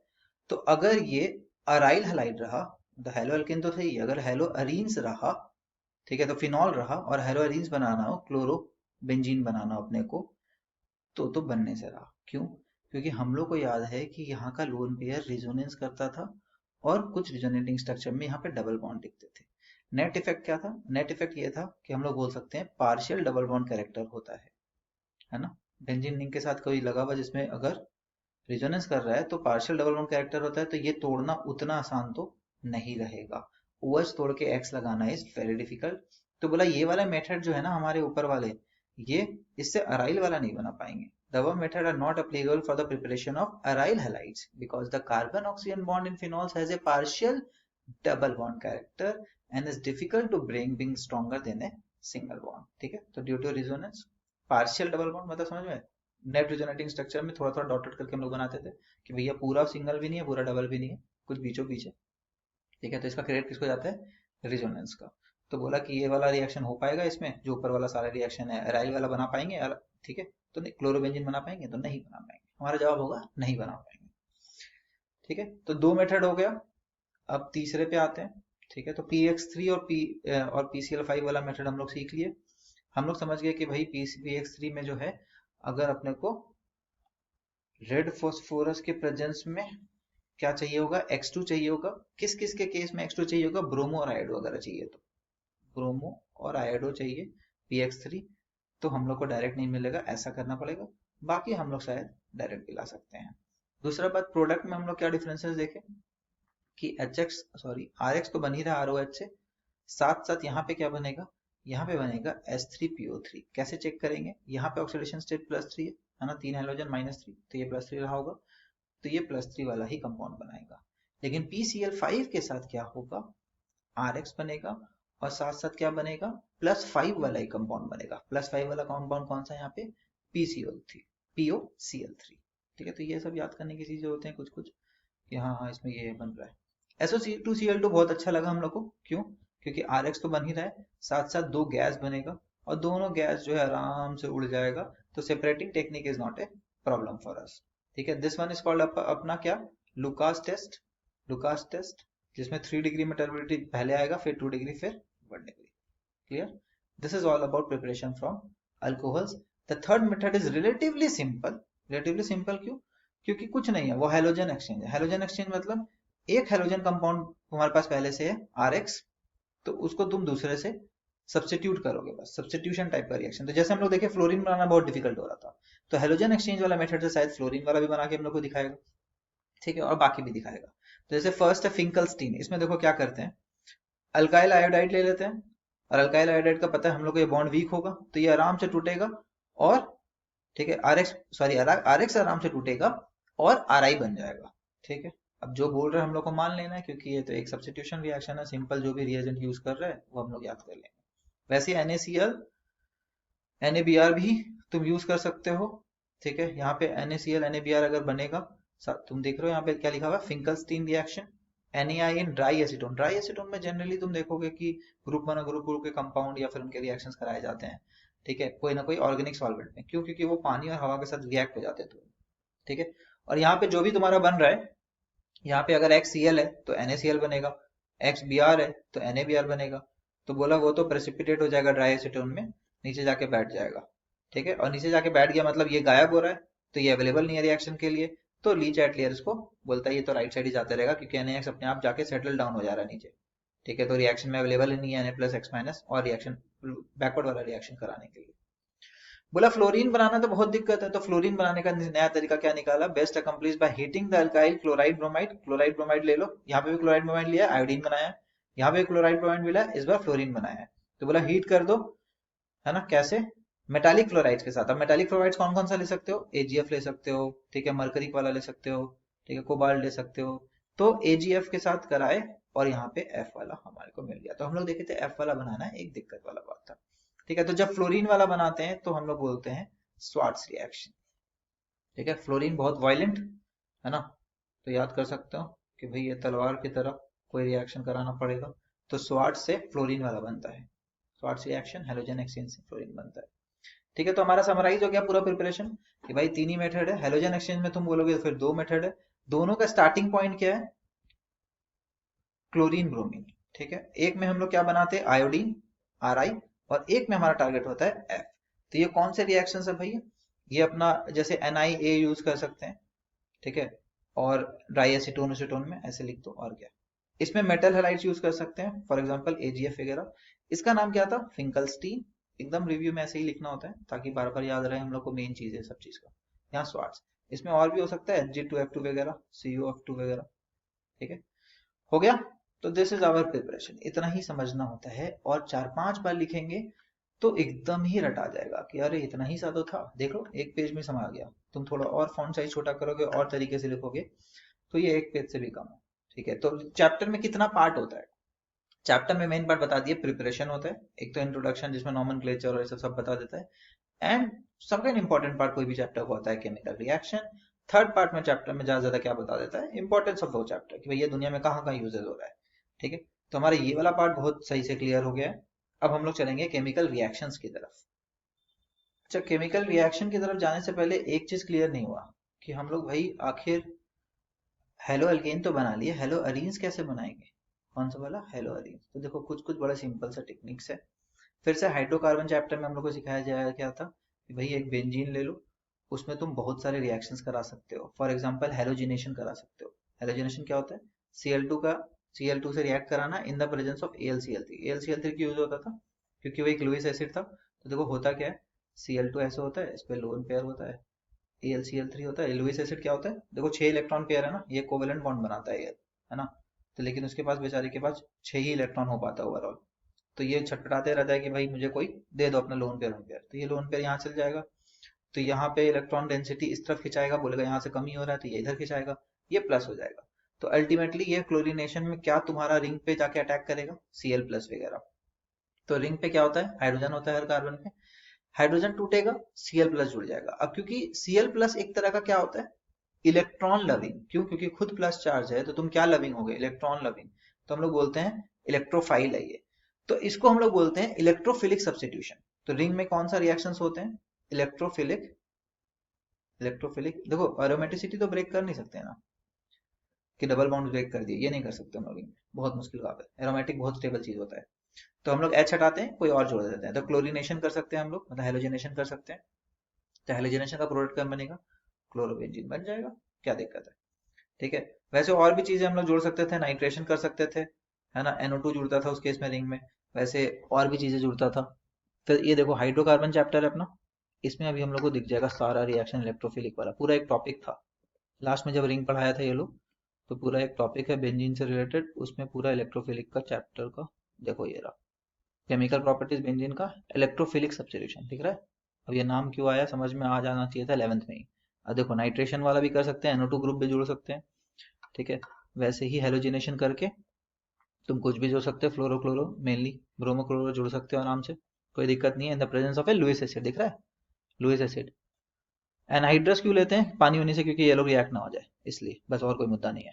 तो अगर ये अराइल हैलाइड रहा तो हेलो अल्केन तो सही है, अगर हेलो अरीन्स रहा, ठीक है, तो फिनॉल रहा और हेलो अरीन्स बनाना हो, क्लोरो बेंजीन बनाना हो अपने को, तो बनने से रहा। क्यों? क्योंकि हम लोग को याद है कि यहाँ का लोन पेयर रिजोनेंस करता था और कुछ रिजोनेटिंग स्ट्रक्चर में यहाँ पे डबल बॉन्ड दिखते थे। नेट इफेक्ट क्या था? नेट इफेक्ट ये था कि हम लोग बोल सकते हैं पार्शियल डबल बॉन्ड कैरेक्टर होता है ना। बेंजीन रिंग के साथ कोई लगा हुआ जिसमें अगर रिजोनेंस कर रहा है तो पार्शियल डबल बॉन्ड कैरेक्टर होता है, तो ये तोड़ना उतना आसान तो नहीं रहेगा। OH तोड़ के X लगाना इज वेरी डिफिकल्ट। तो बोला ये वाला मेथड जो है ना हमारे ऊपर वाले, ये इससे अराइल वाला नहीं बना पाएंगे। The above method are not applicable for the preparation of aryl halides because the carbon oxygen bond in phenols has a partial double bond character and is difficult to bring being stronger than a single bond। ठीक है, तो due to resonance partial double bond मतलब समझ में, नेट रिजोनेटिंग स्ट्रक्चर में थोड़ा थोड़ा डॉटेड करके हम लोग बनाते थे कि भैया पूरा सिंगल भी नहीं है पूरा डबल भी नहीं है, कुछ बीचों बीच है। ठीक है, तो इसका क्रेडिट किसको जाता है? रिजोनेंस का। तो बोला कि ये वाला रिएक्शन हो पाएगा इसमें, जो ऊपर वाला सारा रिएक्शन है अराइल वाला बना पाएंगे, ठीक है, तो नहीं क्लोरोबेंजीन बना पाएंगे, तो नहीं बना पाएंगे। हमारा जवाब होगा नहीं बना पाएंगे। ठीक है, तो 2 मेथड हो गया। अब तीसरे पे आते हैं। ठीक है, तो PX3 और PCl5 वाला मेथड हम लोग सीख लिए। हम लोग समझ गए कि भाई PX3 में जो है अगर अपने को रेड फॉस्फोरस के प्रेजेंस में क्या चाहिए होगा? X2 चाहिए होगा। किस किस के केस में X2 चाहिए होगा? ब्रोमो और आयोडो वगैरह चाहिए, तो ब्रोमो और आयोडो चाहिए PX3, तो हम लोग को डायरेक्ट नहीं मिलेगा, ऐसा करना पड़ेगा। बाकी हम लोग शायद डायरेक्ट भी ला सकते हैं। दूसरा बात, प्रोडक्ट में हम लोग क्या डिफरेंसेस देखें कि RX तो बन ही रहा ROH से, साथ साथ यहाँ पे क्या बनेगा? यहाँ पे बनेगा S3PO3। कैसे चेक करेंगे? यहाँ पे ऑक्सीडेशन स्टेट +3 है ना, 3 हाइड्रोजन -3, तो ये +3 रहा होगा, तो ये +3 वाला ही कंपाउंड बनाएगा। लेकिन PCl5 के साथ क्या होगा? RX बनेगा और साथ साथ क्या बनेगा? +5 वाला ही कंपाउंड बनेगा। +5 वाला कंपाउंड कौन सा है यहाँ पे? POCl3। ठीक है, तो ये सब याद करने की चीजें होते हैं कुछ कुछ कि हाँ हाँ इसमें ये बन रहा है। SO2Cl2 बहुत अच्छा लगा हम लोग को। क्यों? क्योंकि RX तो बन ही रहा है, साथ साथ 2 गैस बनेगा और दोनों गैस जो है आराम से उड़ जाएगा, तो separating technique is not a problem for us. ठीक है, दिस वन इज कॉल्ड अपना क्या? लुकास टेस्ट, जिसमें 3 डिग्री में टर्बिडिटी पहले आएगा, फिर 2 डिग्री, फिर 1 degree. Clear? This is all about preparation from alcohols. The third method is relatively simple. Relatively simple क्यों? क्योंकि कुछ नहीं है, वो हैलोजन एक्सचेंज है। हैलोजन एक्सचेंज मतलब एक हैलोजन कंपाउंड तुम्हारे पास पहले से है RX, तो उसको तुम दूसरे से सब्स्टिट्यूट करोगे, बस सब्स्टिट्यूशन टाइप का रिएक्शन। तो जैसे हम लोग देखे फ्लोरीन बनाना बहुत डिफिकल्ट हो रहा था, तो हेलोजन एक्सचेंज वाला मेथड से शायद फ्लोरीन वाला भी बना के हम लोग को दिखाएगा। ठीक है, और बाकी भी दिखाएगा। तो जैसे फर्स्ट है फिंकलस्टीन, इसमें देखो क्या करते हैं, अल्काइल आयोडाइड ले लेते हैं, और अल्काइल आयोडाइड का पता है हम लोग को ये बॉन्ड वीक होगा, तो ये आराम से टूटेगा, और ठीक है RX आराम से टूटेगा और RI बन जाएगा। ठीक है, अब जो बोल रहे हैं हम लोग को मान लेना है, क्योंकि ये तो एक सब्स्टिट्यूशन रिएक्शन है, सिंपल जो भी रिएजेंट यूज कर रहे हैं वो हम लोग याद कर लेंगे। वैसे NaCl NaBr भी तुम यूज कर सकते हो। ठीक है, यहाँ पे NaCl NaBr अगर बनेगा, तुम देख रहे हो यहाँ पे क्या लिखा हुआ है? Finkelstein reaction, Na in dry acetone. Dry acetone में जनरली तुम देखोगे कि ग्रुप 1 और ग्रुप 2 के कंपाउंड या फिर उनके रिएक्शंस कराए जाते हैं। ठीक है, कोई ना कोई ऑर्गेनिक सॉल्वेंट में। क्यों? क्योंकि वो पानी और हवा के साथ रिएक्ट हो जाते हैं। ठीक है, और यहाँ पे जो भी तुम्हारा बन रहा है, यहाँ पे अगर XCl है तो NaCl बनेगा, XBr है तो NaBr बनेगा। तो बोला वो तो प्रेसिपिटेट हो जाएगा ड्राई एसीटोन में, नीचे जाके बैठ जाएगा। ठीक है, और नीचे जाके बैठ गया मतलब ये गायब हो रहा है, तो ये अवेलेबल नहीं है रिएक्शन के लिए, तो ली चैट लेयर इसको बोलता है ये तो राइट साइड ही जाते रहेगा, क्योंकि NaX अपने आप जाके सेटल डाउन हो जा रहा है नीचे। ठीक है, तो रिएक्शन में अवेलेबल ही नहीं है Na+X- और रिएक्शन बैकवर्ड वाला रिएक्शन कराने के लिए। बोला फ्लोरीन बनाना तो बहुत दिक्कत है, तो फ्लोरीन बनाने का नया तरीका क्या निकाला? Best accomplish by heating the alkyl chloride bromide. Chloride bromide ले लो, यहाँ पे भी क्लोराइड ब्रोमाइड लिया, आयोडीन बनाया, यहाँ पे क्लोराइड ब्रोमाइड मिला, इस बार फ्लोरीन बनाया है। तो बोला हीट कर दो, है ना। कैसे? मेटालिक क्लोराइड्स के साथ। अब मेटालिक क्लोराइड्स कौन कौन सा ले सकते हो? AgF ले सकते हो, ठीक है, मरकरी वाला ले सकते हो, ठीक है, कोबाल्ट ले सकते हो, तो AgF के साथ कराए और यहाँ पे F वाला हमारे को मिल गया। तो हम लोग देखे थे F वाला बनाना एक दिक्कत वाला बात था। ठीक है, तो जब फ्लोरीन वाला बनाते हैं तो हम लोग बोलते हैं स्वार्ट्स रिएक्शन। ठीक है, फ्लोरीन बहुत वायलेंट है ना, तो याद कर सकते हो कि भाई ये तलवार की तरह कोई रिएक्शन कराना पड़ेगा, तो स्वार्ट्स से फ्लोरीन वाला बनता है। स्वार्ट्स रिएक्शन हेलोजन एक्सचेंज से फ्लोरीन बनता है। ठीक है, तो हमारा समराइज हो गया पूरा प्रिपरेशन कि भाई तीन ही मेथड है। हेलोजन एक्सचेंज में तुम बोलोगे तो फिर दो मेथड है, दोनों का स्टार्टिंग पॉइंट क्या है, क्लोरीन ब्रोमीन। ठीक है, एक में हम लोग क्या बनाते हैं आयोडीन Ri, और एक में हमारा टारगेट होता है F। तो ये कौन से रिएक्शन है भैया, ये अपना जैसे NiA यूज कर सकते हैं। ठीक है, और ड्राई एसीटोन एसीटोन में ऐसे लिख दो, और क्या इसमें मेटल हैलाइड्स यूज कर सकते हैं, फॉर एग्जांपल AgF वगैरह। इसका नाम क्या था, फिंकलस्टीन। एकदम रिव्यू में ऐसे ही लिखना होता है ताकि बार बार याद रहे हम लोग को मेन चीज है सब चीज का। यहाँ स्वार्ट्स, इसमें और भी हो सकता है Hg2F2 वगैरह, CuF2 वगैरह। ठीक है, हो गया। तो दिस इज आवर प्रिपरेशन, इतना ही समझना होता है, और 4-5 बार लिखेंगे तो एकदम ही रटा जाएगा कि अरे इतना ही सा तो था, देखो एक पेज में समा गया। तुम थोड़ा और फॉन्ट साइज छोटा करोगे और तरीके से लिखोगे तो ये एक पेज से भी कम है। ठीक है, तो चैप्टर में कितना पार्ट होता है, चैप्टर में मेन पार्ट बता दिए, प्रिपरेशन होता है, एक तो इंट्रोडक्शन जिसमें नॉमेनक्लेचर और ये सब बता देता है, एंड सेकंड इंपॉर्टेंट पार्ट कोई भी चैप्टर का होता है केमिकल रिएक्शन। थर्ड पार्ट में चैप्टर में ज्यादा क्या बता देता है, इंपॉर्टेंस ऑफ वो चैप्टर कि भैया दुनिया में कहाँ कहाँ यूजेस हो रहा है। ठीक है, तो हमारा ये वाला पार्ट बहुत सही से क्लियर हो गया है। अब हम लोग चलेंगे केमिकल रिएक्शंस की तरफ। अच्छा, केमिकल रिएक्शन की तरफ जाने से पहले एक चीज क्लियर नहीं हुआ कि हम लोग भाई आखिर हेलो अल्केन तो बना लिए, हेलो अरीन्स कैसे बनाएंगे, कौन सा वाला हेलो अरीन्स। तो देखो कुछ कुछ बड़ा सिंपल सा टेक्निक्स है। फिर से हाइड्रोकार्बन चैप्टर में हम लोग को सिखाया जाएगा क्या था कि भाई एक बेंजीन ले लो, उसमें तुम बहुत सारे रिएक्शंस करा सकते हो, फॉर एग्जांपल हेलोजिनेशन करा सकते हो। हेलोजिनेशन क्या होता है, Cl2 का Cl2 से रिएक्ट कराना इन the presence of AlCl3। AlCl3 क्यों यूज होता था, क्योंकि वो एक लुईस एसिड था। तो देखो होता क्या है, Cl2 ऐसे होता है, इस पे लोन पेयर होता है, AlCl3 होता है। लुईस एसिड क्या होता है, देखो 6 इलेक्ट्रॉन पेयर है ना, ये कोवेलेंट बॉन्ड बनाता है ना। तो लेकिन उसके पास बेचारे के पास 6 ही इलेक्ट्रॉन हो पाता है ओवरऑल। तो ये छटपटाते रहता है कि भाई मुझे कोई दे दो अपना लोन पेयर तो ये लोन पेयर यहाँ चल जाएगा, तो यहाँ पे इलेक्ट्रॉन डेंसिटी इस तरफ खिंचाएगा, बोलेगा यहाँ से कमी हो रहा है तो ये इधर खिंचाएगा, ये प्लस हो जाएगा। तो अल्टीमेटली ये क्लोरीनेशन में क्या तुम्हारा रिंग पे जाके अटैक करेगा, Cl प्लस वगैरह। तो रिंग पे क्या होता है, हाइड्रोजन होता है हर कार्बन पे, हाइड्रोजन टूटेगा Cl प्लस जुड़ जाएगा। अब क्योंकि Cl प्लस एक तरह का क्या होता है, इलेक्ट्रॉन लविंग, क्यों, क्योंकि खुद प्लस चार्ज है तो तुम क्या लविंग हो गए, इलेक्ट्रॉन लविंग। तो हम लोग बोलते हैं इलेक्ट्रोफाइल है ये। तो इसको हम लोग बोलते हैं इलेक्ट्रोफिलिक सब्स्टिट्यूशन। तो रिंग में कौन सा रिएक्शंस होते हैं, इलेक्ट्रोफिलिक। इलेक्ट्रोफिलिक देखो एरोमेटिसिटी तो ब्रेक कर नहीं सकते ना, कि डबल बॉन्ड ब्रेक कर दिए, ये नहीं कर सकते हम लोग, बहुत मुश्किल बात है। एरोमेटिक बहुत स्टेबल चीज होता है। तो हम लोग H हटाते हैं, कोई और जोड़ देते हैं, तो क्लोरीनेशन कर सकते हैं हम लोग, मतलब हेलोजिनेशन कर सकते हैं। तो हेलोजिनेशन का प्रोडक्ट क्या बनेगा, क्लोरोबेंजीन बन जाएगा, क्या दिक्कत है। ठीक है, वैसे और भी चीजें हम लोग जोड़ सकते थे, नाइट्रेशन कर सकते थे, है ना, NO2 जुड़ता था उस केस में रिंग में, वैसे और भी चीजें जुड़ता था। फिर ये देखो हाइड्रोकार्बन चैप्टर है अपना, इसमें अभी हम लोग को दिख जाएगा सारा रिएक्शन इलेक्ट्रोफिलिक वाला, पूरा एक टॉपिक था। लास्ट में जब रिंग पढ़ाया था ये लोग, तो पूरा एक टॉपिक है बेंजीन से रिलेटेड, उसमें पूरा इलेक्ट्रोफिलिक का चैप्टर का देखो ये रहा, केमिकल प्रॉपर्टीज बेंजीन का, इलेक्ट्रोफिलिक सब्स्टिट्यूशन, दिख रहा है। अब ये नाम क्यों आया समझ में आ जाना चाहिए था 11th में ही। अब देखो नाइट्रेशन वाला भी कर सकते हैं, NO2 ग्रुप भी जोड़ सकते हैं। ठीक है, वैसे ही हेलोजिनेशन करके तुम कुछ भी जोड़ सकते हो, fluoro chloro mainly, bromo chloro जोड़ सकते हो आराम से, कोई दिक्कत नहीं है, in the presence of a Lewis acid, दिख रहा है लुईस एसिड। एनहाइड्रस क्यों लेते हैं पानी होने से, क्योंकि ये लोग रिएक्ट ना हो जाए इसलिए, बस और कोई मुद्दा नहीं है।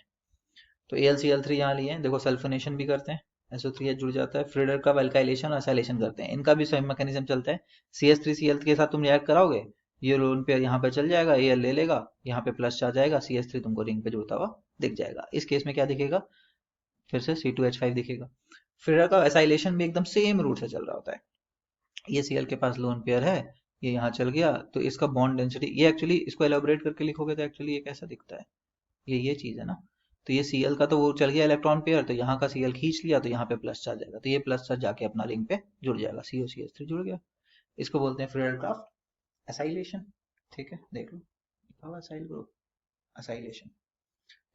तो AlCl3 यहाँ लिए हैं, देखो सल्फोनेशन भी करते हैं, SO3H जुड़ जाता है, फ्रीडर का एल्काइलेशन और एसाइलेशन करते हैं, इनका भी सेम मैकेनिज्म चलता है। CH3Cl के साथ तुम रिएक्ट कराओगे, ये लोन पेयर यहाँ पे चल जाएगा, Al ले लेगा, यहाँ पे प्लस चार्ज आएगा, CH3 तुमको रिंग पे जुड़ता हुआ दिख जाएगा। इस केस में क्या दिखेगा, फिर से C2H5 दिखेगा। फ्रीडर का एसाइलेशन भी एकदम सेम रूट से चल रहा होता है, ये Cl के पास लोन पेयर है, ये यहाँ चल गया, तो इसका बॉन्ड डेंसिटी, ये एक्चुअली इसको एलोबरेट करके लिखोगे तो एक्चुअली ये कैसा दिखता है, ये चीज है ना। तो ये Cl का तो वो चल गया इलेक्ट्रॉन पेयर, तो यहाँ का Cl खींच लिया तो यहाँ पे प्लस चार्ज जाएगा, तो ये प्लस चार्ज जाके अपना रिंग पे जुड़ जाएगा, COCH3 जुड़ गया। इसको बोलते हैं फ्रीडर क्राफ्ट एसाइलेशन। ठीक है, देख लो लिखा हुआ एसाइल ग्रुप, एसाइलेशन।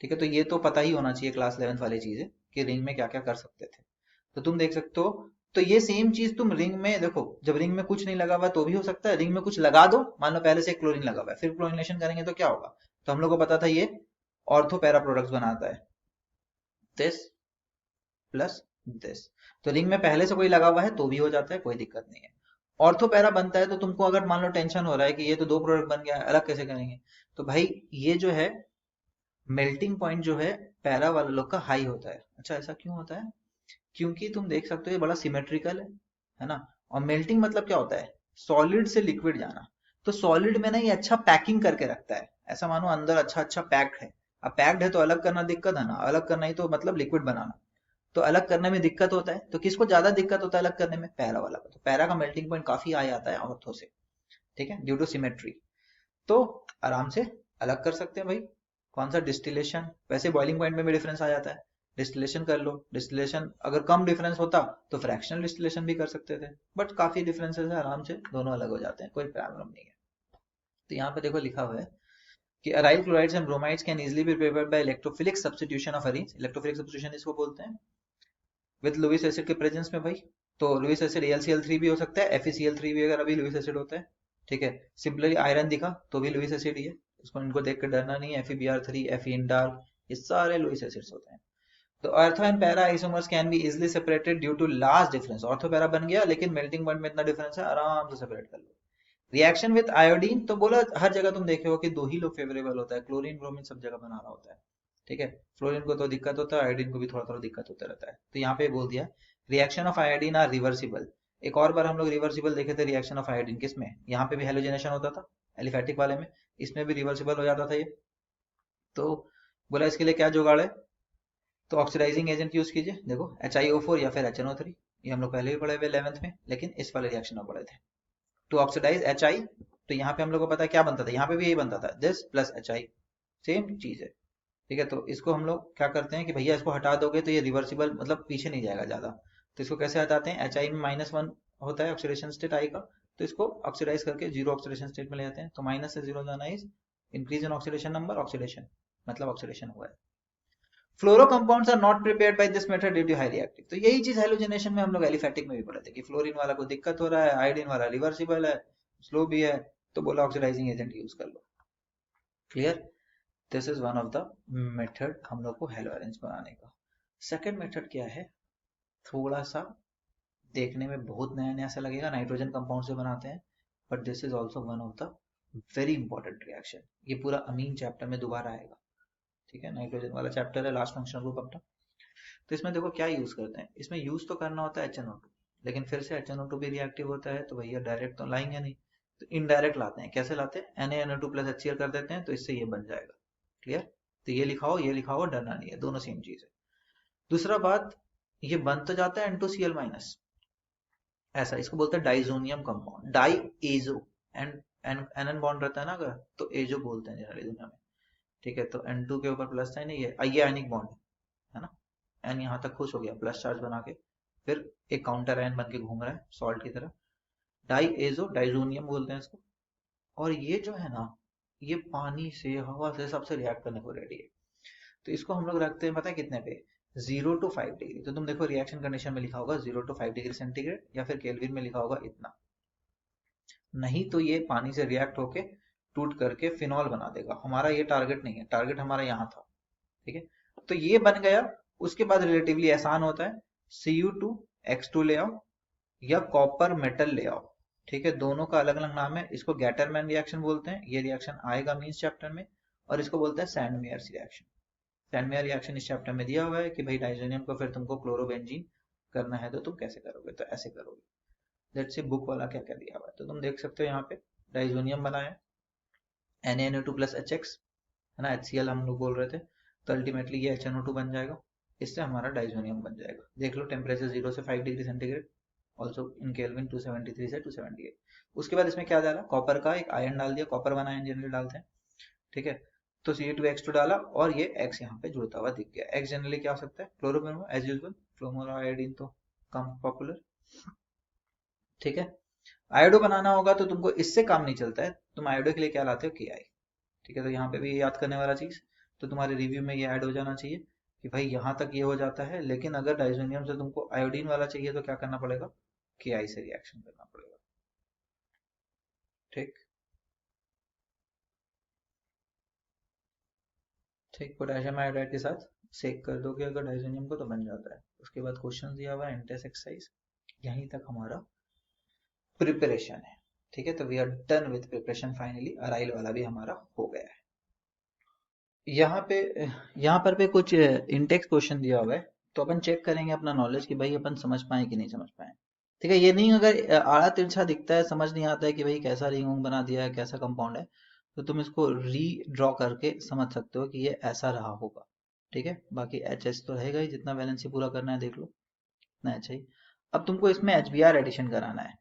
ठीक है, तो ये तो पता ही होना चाहिए क्लास 11th वाली चीज है कि रिंग में क्या क्या कर सकते थे। तो तुम देख सकते हो, तो ये सेम चीज तुम रिंग में देखो, जब रिंग में कुछ नहीं लगा हुआ तो भी हो सकता है, रिंग में कुछ लगा दो, मान लो पहले से क्लोरीन लगा हुआ है, फिर क्लोरीनेशन करेंगे तो क्या होगा। तो हम लोग को पता था ये ऑर्थो पैरा प्रोडक्ट्स बनाता है, दिस प्लस दिस। तो रिंग में पहले से कोई लगा हुआ है तो भी हो जाता है, कोई दिक्कत नहीं है। ऑर्थो पैरा बनता है तो तुमको अगर मान लो टेंशन हो रहा है कि ये तो दो प्रोडक्ट बन गया है, अलग कैसे करेंगे, तो भाई ये जो है मेल्टिंग पॉइंट जो है पैरा वाले लोग का हाई होता है। अच्छा ऐसा क्यों होता है? क्योंकि तुम देख सकते हो ये बड़ा सिमेट्रिकल है ना। और मेल्टिंग मतलब क्या होता है? सॉलिड से लिक्विड जाना। तो सॉलिड में ना ये अच्छा पैकिंग करके रखता है, ऐसा मानो अंदर अच्छा अच्छा पैक्ड है। अब पैक्ड है तो अलग करना दिक्कत है ना, अलग करना ही तो मतलब लिक्विड बनाना। तो अलग करने में दिक्कत होता है, तो किसको ज्यादा दिक्कत होता है अलग करने में? पैरा वाला को। तो पैरा का मेल्टिंग पॉइंट काफी हाई आता है ऑर्थो से, ठीक है, ड्यू टू सिमेट्री। तो आराम से अलग कर सकते हैं भाई। कौन सा? डिस्टिलेशन। वैसे बॉइलिंग पॉइंट में भी डिफरेंस आ जाता है, डिस्टिलेशन कर लो। डिस्टिलेशन अगर कम डिफरेंस होता तो फ्रैक्शनल डिस्टिलेशन भी कर सकते थे, बट काफी डिफरेंसेस है, आराम से दोनों अलग हो जाते हैं, कोई प्रॉब्लम नहीं है। तो यहाँ पे देखो लिखा हुआ है कि aryl chlorides and bromides can easily be prepared by electrophilic substitution of arenes. Electrophilic substitution इसको बोलते हैं, विद लुइस एसिड के प्रेजेंस में भाई। तो लुइस एसिड AlCl3 भी हो सकता है, FeCl3 भी अगर अभी लुइस एसिड होता है, ठीक है। सिंपली आयरन दिखा तो भी लुइस एसिड ही है, इसको इनको देख कर डरना नहीं है। FeBr3, Fe-इंडाल, ये सारे लुइस एसिड्स होते हैं। तो ortho and para isomers can be easily separated due to large difference. Ortho para बन गया लेकिन मेल्टिंग पॉइंट में इतना डिफरेंस है, आराम से सेपरेट कर लो। रिएक्शन विद आयोडीन तो बोला हर जगह तुम देखे हो कि दो ही लोग फेवरेबल होता है, क्लोरीन ब्रोमीन सब जगह बना रहा होता है, ठीक है। फ्लोरीन को तो दिक्कत होता है, आयोडीन को भी थोड़ा थोड़ा दिक्कत होता रहता है। तो यहाँ पे बोल दिया reaction of iodine are reversible. एक और बार हम लोग रिवर्सिबल देखे थे रिएक्शन ऑफ आयोडीन, किसमें? यहाँ पे भी हेलोजेनेशन होता था एलिफेटिक वाले में, इसमें भी रिवर्सिबल हो जाता था ये। तो बोला इसके लिए क्या जुगाड़ है? तो ऑक्सीडाइजिंग एजेंट यूज कीजिए। देखो HiO4 या फिर HNO3, ये हम लोग पहले भी पढ़े हुए 11th में, लेकिन इस वाले रिएक्शन में पढ़े थे। टू ऑक्सीडाइज HI, तो यहाँ पे हम लोग को पता है क्या बनता था, यहाँ पे भी यही बनता था, दिस प्लस HI, सेम चीज है, ठीक है। तो इसको हम लोग क्या करते हैं कि भैया इसको हटा दोगे तो ये रिवर्सिबल मतलब पीछे नहीं जाएगा ज्यादा। तो इसको कैसे हटाते हैं? HI में -1 होता है ऑक्सीडेशन स्टेट आई का, तो इसको ऑक्सीडाइज करके जीरो ऑक्सीडेशन स्टेट में ले जाते हैं। तो माइनस से जीरो जाना is increase in oxidation number, oxidation मतलब ऑक्सीडेशन हुआ है। Fluoro compounds are not prepared by this method due to high reactive. तो यही चीज हेलोजेनेशन में हम लोग एलिफेटिक में भी पढ़े थे कि फ्लोरीन वाला को दिक्कत हो रहा है, आयोडीन वाला रिवर्सिबल है, स्लो भी है, तो बोला ऑक्सीडाइजिंग एजेंट यूज कर लो। Clear? This is one of the method हम लोग को हेलो अरेंज बनाने का। सेकंड मेथड क्या है? थोड़ा सा देखने में बहुत नया नया सा लगेगा, नाइट्रोजन कंपाउंड से बनाते हैं, but this is also one of the very important reaction. ये पूरा अमीन चैप्टर में दोबारा आएगा, ठीक है। नाइट्रोजन वाला चैप्टर है, लास्ट फंक्शनल ग्रुप अपना। तो इसमें देखो क्या यूज करते हैं, इसमें यूज तो करना होता है HNO2, लेकिन फिर से HNO2 भी रिएक्टिव होता है, तो भैया डायरेक्ट तो लाएंगे नहीं, तो इनडायरेक्ट लाते हैं। कैसे लाते हैं? NaNO2 प्लस HCl कर देते हैं, तो इससे ये बन जाएगा। क्लियर? तो ये लिखाओ ये लिखाओ, डरना नहीं है, दोनों सेम चीज है। दूसरा बात, ये बन तो जाता है N2Cl माइनस, ऐसा इसको बोलते हैं diazonium compound, diazo. And N bond रहता है ना अगर, तो एजो बोलते हैं जनरली दुनिया में, ठीक है। तो N2 के ऊपर प्लस साइन है, ये आयनिक बॉन्ड है ना। एन यहाँ तक खुश हो गया प्लस चार्ज बना के, फिर एक काउंटर आयन बन के घूम रहा है सॉल्ट की तरह, डाई एजो डाइजोनियम बोलते हैं इसको। और ये जो है ना, ये पानी से हवा से सबसे रिएक्ट करने को रेडी है। तो इसको हम लोग रखते हैं पता है कितने पे? 0 to 5 डिग्री। तो तुम देखो रिएक्शन कंडीशन में लिखा होगा 0 to 5 डिग्री सेंटीग्रेड, या फिर केल्विन में लिखा होगा इतना। नहीं तो ये पानी से रिएक्ट होके टूट करके फिनॉल बना देगा। हमारा ये टारगेट नहीं है, टारगेट हमारा यहाँ था, ठीक है। तो ये बन गया। उसके बाद रिलेटिवली आसान होता है, Cu2X2 ले आओ या कॉपर मेटल ले आओ, ठीक है। दोनों का अलग अलग नाम है, इसको गैटरमैन रिएक्शन बोलते हैं, ये रिएक्शन आएगा मींस चैप्टर में। और इसको बोलते हैं सैंडमेयर्स रिएक्शन। सैंडमेयर रिएक्शन इस चैप्टर में दिया हुआ है कि भाई डाइजोनियम को फिर तुमको क्लोरोबेंजीन करना है तो तुम कैसे करोगे, तो ऐसे करोगे। लेट्स से बुक वाला क्या क्या दिया हुआ है, तो तुम देख सकते हो यहाँ पे डाइजोनियम बना है NaNO2 प्लस HX, है ना, HCl हम लोग बोल रहे थे। तो अल्टीमेटली ये HNO2 बन जाएगा, इससे हमारा डाइजोनियम बन जाएगा। देख लो टेम्परेचर 0 से 5 degree centigrade, also in kelvin 273 से 278। उसके बाद इसमें क्या डाला? कॉपर का एक आयन डाल दिया, कॉपर वन आयन जनरली डालते हैं, ठीक है। तो Ca2X2 डाला और ये X यहाँ पे जुड़ता हुआ दिख गया। X जनरली क्या हो सकता है? क्लोरोब्रोमो एज यूजुअल, फ्लोमोरो आयोडीन तो कम पॉपुलर, ठीक है। आयोडो बनाना होगा तो तुमको इससे काम नहीं चलता है, तुम आयोडो के लिए क्या लाते हो? Ki, ठीक है। तो यहाँ पे भी याद करने वाला चीज, तो तुम्हारे रिव्यू में ये ऐड हो जाना चाहिए कि भाई यहाँ तक ये हो जाता है, लेकिन अगर डाइजोनियम से तुमको आयोडीन वाला चाहिए तो क्या करना पड़ेगा? Ki से रिएक्शन करना पड़ेगा, ठीक। ठीक, पोटेशियम आयोडाइड के साथ सेक कर दोगे अगर डाइजेनियम को तो बन जाता है। उसके बाद क्वेश्चन दिया हुआ है एंटेस एक्सरसाइज, यहीं तक हमारा प्रिपरेशन है। ठीक है, तो we are done with preparation finally. Aryl वाला भी हमारा हो गया है। यहाँ पे यहाँ पर कुछ इंटेक्स क्वेश्चन दिया हुआ है, तो अपन चेक करेंगे अपना नॉलेज कि भाई अपन समझ पाए कि नहीं समझ पाए। ठीक है, ये नहीं अगर आड़ा तिरछा दिखता है, समझ नहीं आता है कि भाई कैसा रिंग वोंग बना दिया है, कैसा कंपाउंड है, तो तुम इसको री ड्रॉ करके समझ सकते हो कि ये ऐसा रहा होगा। ठीक है, बाकी एच एच तो रहेगा ही, जितना वैलेंसी पूरा करना है देख लो, इतना अच्छा ही। अब तुमको इसमें एच बी आर एडिशन कराना है।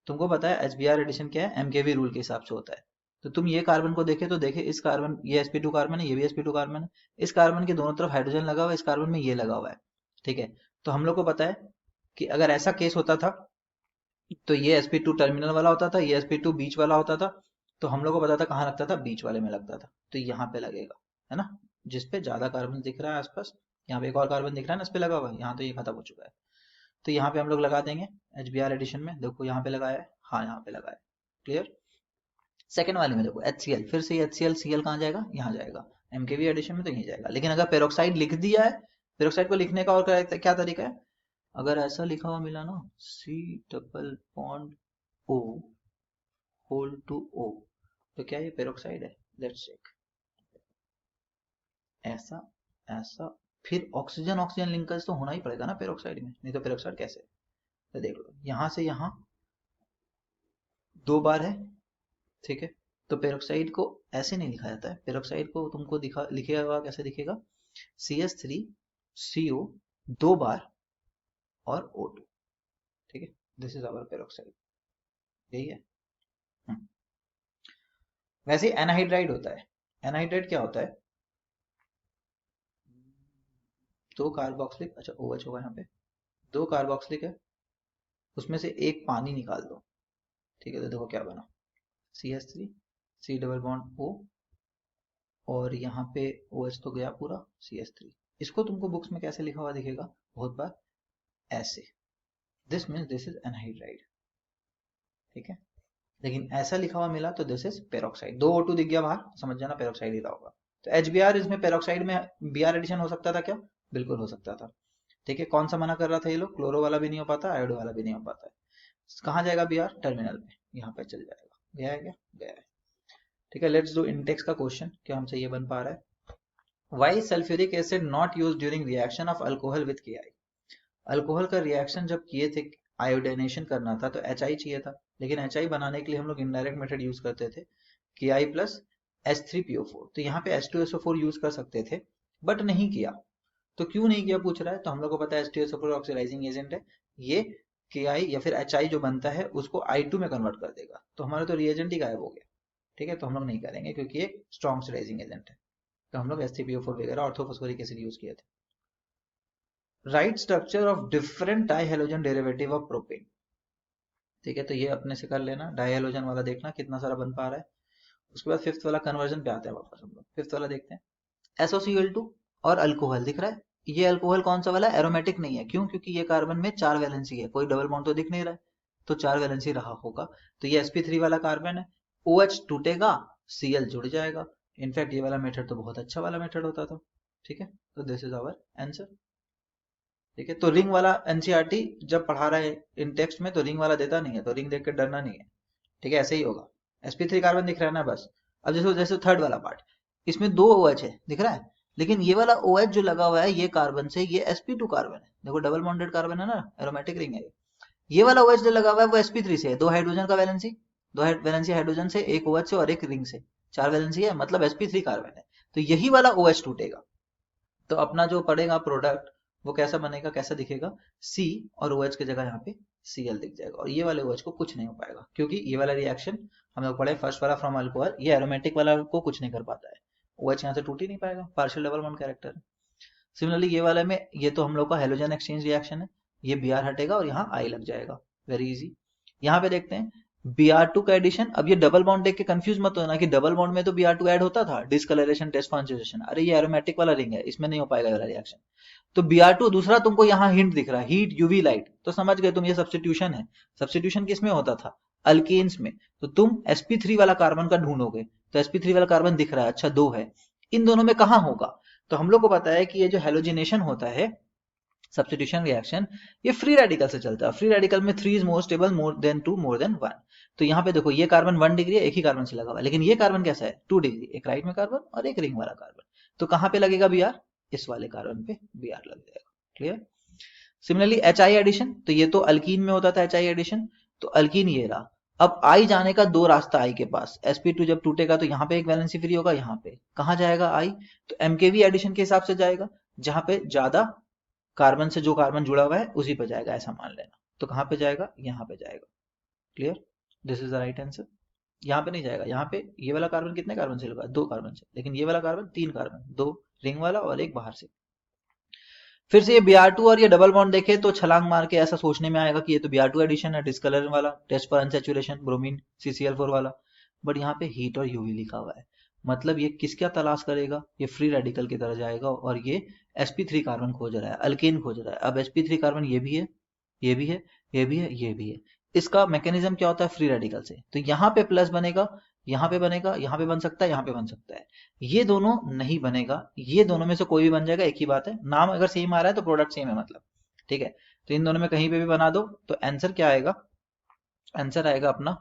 तुमको पता है एच बी आर एडिशन क्या है, एमकेवी रूल के हिसाब से होता है। तो तुम ये कार्बन को देखे तो देखे, इस कार्बन ये sp2 कार्बन है, ये भी sp2 कार्बन है, इस कार्बन के दोनों तरफ हाइड्रोजन लगा हुआ है, इस कार्बन में ये लगा हुआ है। ठीक है, तो हम लोग को पता है कि अगर ऐसा केस होता था तो ये sp2 टर्मिनल वाला होता था, ये sp2 बीच वाला होता था। तो हम लोग को पता था कहाँ लगता था, बीच वाले में लगता था, तो यहाँ पे लगेगा, है ना, जिसपे ज्यादा कार्बन दिख रहा है आसपास। यहाँ पे एक और कार्बन दिख रहा है ना, इस पे लगा हुआ है, यहाँ तो ये खत्म हो चुका है, तो यहाँ पे हम लोग लगा देंगे एच बी आर एडिशन में। देखो यहाँ पे लगाया है, हाँ यहाँ पे लगा है, क्लियर। सेकंड वाले में देखो HCl, फिर से HCl Cl कहाँ जाएगा, यहाँ जाएगा। एमकेवी एडिशन में तो यहीं जाएगा। लेकिन अगर पेरोक्साइड लिख दिया है, पेरोक्साइड को लिखने का और क्या तरीका है, अगर ऐसा लिखा हुआ मिला ना, C double bond O whole to O, तो क्या ये पेरोक्साइड है, लेट्स चेक। ऐसा ऐसा, फिर ऑक्सीजन ऑक्सीजन लिंकेज तो होना ही पड़ेगा ना पेरोक्साइड में, नहीं तो पेरोक्साइड कैसे। तो देख लो यहाँ से यहाँ 2 बार है। ठीक है, तो पेरोक्साइड को ऐसे नहीं लिखा जाता है, पेरोक्साइड को तुमको लिखेगा हुआ कैसे दिखेगा, CH3CO 2 बार और O2। ठीक है, दिस इज आवर पेरोक्साइड, यही है। वैसे एनहाइड्राइड होता है। एनहाइड्राइड क्या होता है, 2 कार्बोक्सिलिक, अच्छा OH होगा यहाँ पे, 2 कार्बोक्सिलिक है, उसमें से एक पानी निकाल दो। ठीक है, तो देखो क्या बना, CH3 C double bond O, और यहाँ पे OH तो गया पूरा, CH3। इसको तुमको बुक्स में कैसे लिखा हुआ दिखेगा बहुत बार, ऐसे, this means this is anhydride. ठीक है, लेकिन ऐसा लिखा हुआ मिला तो दिस इज पेरोक्साइड। 2 O2 दिख गया बाहर, समझ जाना पेरोक्साइड ही रहा होगा। तो HBr इसमें पेरोक्साइड में Br एडिशन हो सकता था क्या, बिल्कुल हो सकता था। ठीक है, कौन सा मना कर रहा था ये लोग, क्लोरो वाला भी नहीं हो पाता, आयोडो वाला भी नहीं हो पाता है। कहाँ जाएगा Br, टर्मिनल में, यहाँ पे चल जाएगा। गया है क्या, गया है। ठीक है, लेट्स डू इंटेक्स का क्वेश्चन, क्या हमसे ये बन पा रहा है। Why sulphuric acid not use during reaction of alcohol with Ki। Alcohol का रिएक्शन जब किए थे, आयोडाइनेशन करना था तो HI चाहिए था, लेकिन HI बनाने के लिए हम लोग इनडायरेक्ट मेथड यूज करते थे, Ki प्लस H3PO4। तो यहाँ पे H2SO4 यूज कर सकते थे, बट नहीं किया। तो क्यों नहीं किया पूछ रहा है, तो हम लोग को पता है H2SO4 ऑक्सीडाइजिंग एजेंट है, ये Ki या फिर HI जो बनता है उसको I2 में कन्वर्ट कर देगा, तो हमारा तो रिएजेंट ही गायब हो गया। ठीक है, तो हम लोग नहीं करेंगे क्योंकि ये स्ट्रॉन्ग ऑक्सीडाइजिंग एजेंट है, तो हम लोग H3PO4 वगैरह ऑर्थोफॉस्फोरिक एसिड यूज किए थे। Write structure of different dihalogen derivative of propane. ठीक है, तो ये अपने से कर लेना, डाइहेलोजन वाला देखना कितना सारा बन पा रहा है। उसके बाद फिफ्थ वाला कन्वर्जन पे आते हैं वापस हम लोग। फिफ्थ वाला देखते हैं, SOCl2 और अल्कोहल दिख रहा है। ये अल्कोहल कौन सा वाला, एरोमेटिक नहीं है, क्यों, क्योंकि ये कार्बन में 4 वैलेंसी है, कोई डबल बॉन्ड तो दिख नहीं रहा है, तो 4 वैलेंसी रहा होगा। तो ये sp3 वाला कार्बन है, OH टूटेगा, Cl जुड़ जाएगा। इनफैक्ट ये वाला मेथड तो बहुत अच्छा वाला मेथड होता था। ठीक है, तो दिस इज आवर आंसर। ठीक है, तो रिंग वाला एनसीईआरटी जब पढ़ा रहा है इन टेक्स्ट में तो रिंग वाला देता नहीं है, तो रिंग देख कर डरना नहीं है। ठीक है, ऐसे ही होगा। sp3 कार्बन दिख रहा है ना बस। अब जैसे जैसे थर्ड वाला पार्ट, इसमें 2 OH है दिख रहा है, लेकिन ये वाला OH जो लगा हुआ है ये कार्बन से, ये sp2 कार्बन है, देखो डबल बॉन्डेड कार्बन है ना, एरोमेटिक रिंग है ये वाला OH जो लगा हुआ है वो sp3 से है, 2 हाइड्रोजन का वैलेंसी, 2 वैलेंसी हाइड्रोजन से, एक OH से और एक रिंग से, 4 वैलेंसी है, मतलब sp3 कार्बन है। तो यही वाला OH टूटेगा, तो अपना जो पड़ेगा प्रोडक्ट वो कैसा बनेगा, कैसा दिखेगा, C और OH की जगह यहाँ पे Cl दिख जाएगा, और ये वाले OH को कुछ नहीं हो पाएगा, क्योंकि ये वाला रिएक्शन हम लोग पढ़े फर्स्ट वाला फ्रॉम अल्कोहल, ये एरोमेटिक वाला को कुछ नहीं कर पाता है, OH यहाँ से टूट ही नहीं पाएगा, पार्शियल डबल बॉन्ड कैरेक्टर है। सिमिलरली ये वाले में, ये तो हम लोग का हेलोजन एक्सचेंज रिएक्शन है, ये Br हटेगा और यहाँ I लग जाएगा, वेरी इजी। यहाँ पे देखते हैं Br2 का एडिशन। अब ये डबल बॉन्ड देख के कंफ्यूज मत होना कि डबल बॉन्ड में तो Br2 ऐड होता था, डिस्कलरेशन टेस्ट कॉन्सेंट्रेशन, अरे ये एरोमेटिक वाला रिंग है, इसमें नहीं हो पाएगा वाला रिएक्शन। तो Br2 दूसरा तुमको यहाँ हिंट दिख रहा है, हीट यूवी लाइट, तो समझ गए तुम ये सब्स्टिट्यूशन है। सब्स्टिट्यूशन किसमें होता था, अल्केन्स में, तो तुम sp3 वाला कार्बन का ढूंढोगे, तो sp3 वाला कार्बन दिख रहा है, अच्छा 2 है, इन दोनों में कहाँ होगा, तो हम लोग को पता है कि ये जो हेलोजिनेशन होता है, सब्स्टिट्यूशन रिएक्शन, ये फ्री रेडिकल से चलता है। फ्री रेडिकल में 3 is more stable more than 2 more than 1। तो यहाँ पे देखो ये कार्बन 1 डिग्री है, एक ही कार्बन से लगा हुआ है, लेकिन ये कार्बन कैसा है 2 डिग्री, एक राइट में कार्बन और एक रिंग वाला कार्बन। तो कहाँ पे लगेगा बी आर, इस वाले कार्बन पे बी आर लग जाएगा। Clear. Similarly H I addition, तो ये तो अल्कीन में होता था एच आई एडिशन, तो अल्कीन ये रहा। अब आई जाने का दो रास्ता आई के पास, sp2 जब टूटेगा तो यहाँ पे एक वैलेंसी फ्री होगा, यहाँ पे कहाँ जाएगा आई, तो एमकेवी एडिशन के हिसाब से जाएगा, जहां पे ज्यादा कार्बन से जो कार्बन जुड़ा हुआ है उसी पे जाएगा, ऐसा मान लेना। तो कहाँ पे जाएगा, यहाँ पे जाएगा। Clear, this is the right answer. यहाँ पे नहीं जाएगा, यहाँ पे ये वाला कार्बन कितने कार्बन से लगा, 2 कार्बन से, लेकिन ये वाला कार्बन 3 कार्बन, 2 रिंग वाला और एक बाहर से। फिर से ये Br2 और ये डबल बॉन्ड देखे तो छलांग मार के ऐसा सोचने में आएगा कि ये तो Br2 एडिशन है, डिस्कलर वाला, test for unsaturation, bromine CCl4 वाला। बट यहाँ पे हीट और यूवी लिखा हुआ है, मतलब ये किसका तलाश करेगा, ये फ्री रेडिकल की तरह जाएगा और ये sp3 कार्बन खोज रहा है, अल्केन खोज रहा है। अब sp3 कार्बन ये भी है, ये भी है, ये भी है, ये भी है। इसका मैकेनिज्म क्या होता है फ्री रेडिकल से, तो यहाँ पे प्लस बनेगा, यहाँ पे बनेगा, यहाँ पे बन सकता है, यहाँ पे बन सकता है। ये दोनों नहीं बनेगा, ये दोनों में से कोई भी बन जाएगा, एक ही बात है, नाम अगर सेम आ रहा है तो प्रोडक्ट सेम है मतलब। ठीक है, तो इन दोनों में कहीं पे भी बना दो तो आंसर क्या आएगा, आंसर आएगा अपना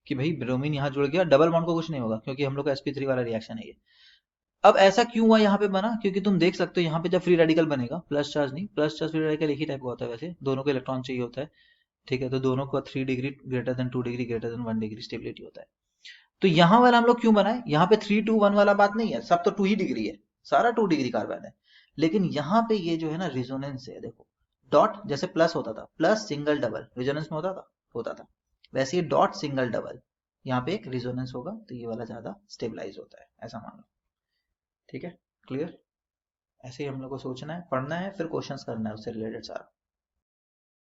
कि भाई ब्रोमीन यहाँ जुड़ गया, डबल बॉन्ड को कुछ नहीं होगा क्योंकि हम लोग का sp3 वाला रिएक्शन है ये। अब ऐसा क्यों हुआ यहाँ पे बना, क्योंकि तुम देख सकते हो यहाँ पे जब फ्री रेडिकल बनेगा, प्लस चार्ज नहीं, प्लस चार्ज फ्री रेडिकल एक ही टाइप का होता है वैसे, दोनों को इलेक्ट्रॉन चाहिए होता है। ठीक है, तो दोनों को 3 degree greater than 2 degree greater than 1 degree stability होता है। तो यहाँ वाला हम लोग क्यों बनाए, यहाँ पे 3 2 1 वाला बात नहीं है, सब तो 2 ही डिग्री है, सारा 2 डिग्री कार्बन है। लेकिन यहाँ पे ये जो है ना रिजोनेंस है, देखो डॉट जैसे प्लस होता था, प्लस सिंगल डबल रिजोनेंस में होता था, वैसे ये डॉट सिंगल डबल यहाँ पे एक रिजोनेंस होगा, तो ये वाला ज्यादा स्टेबलाइज होता है, ऐसा मान लो। ठीक है, क्लियर। ऐसे ही हम लोग को सोचना है, पढ़ना है, फिर क्वेश्चंस करना है उससे रिलेटेड सारा।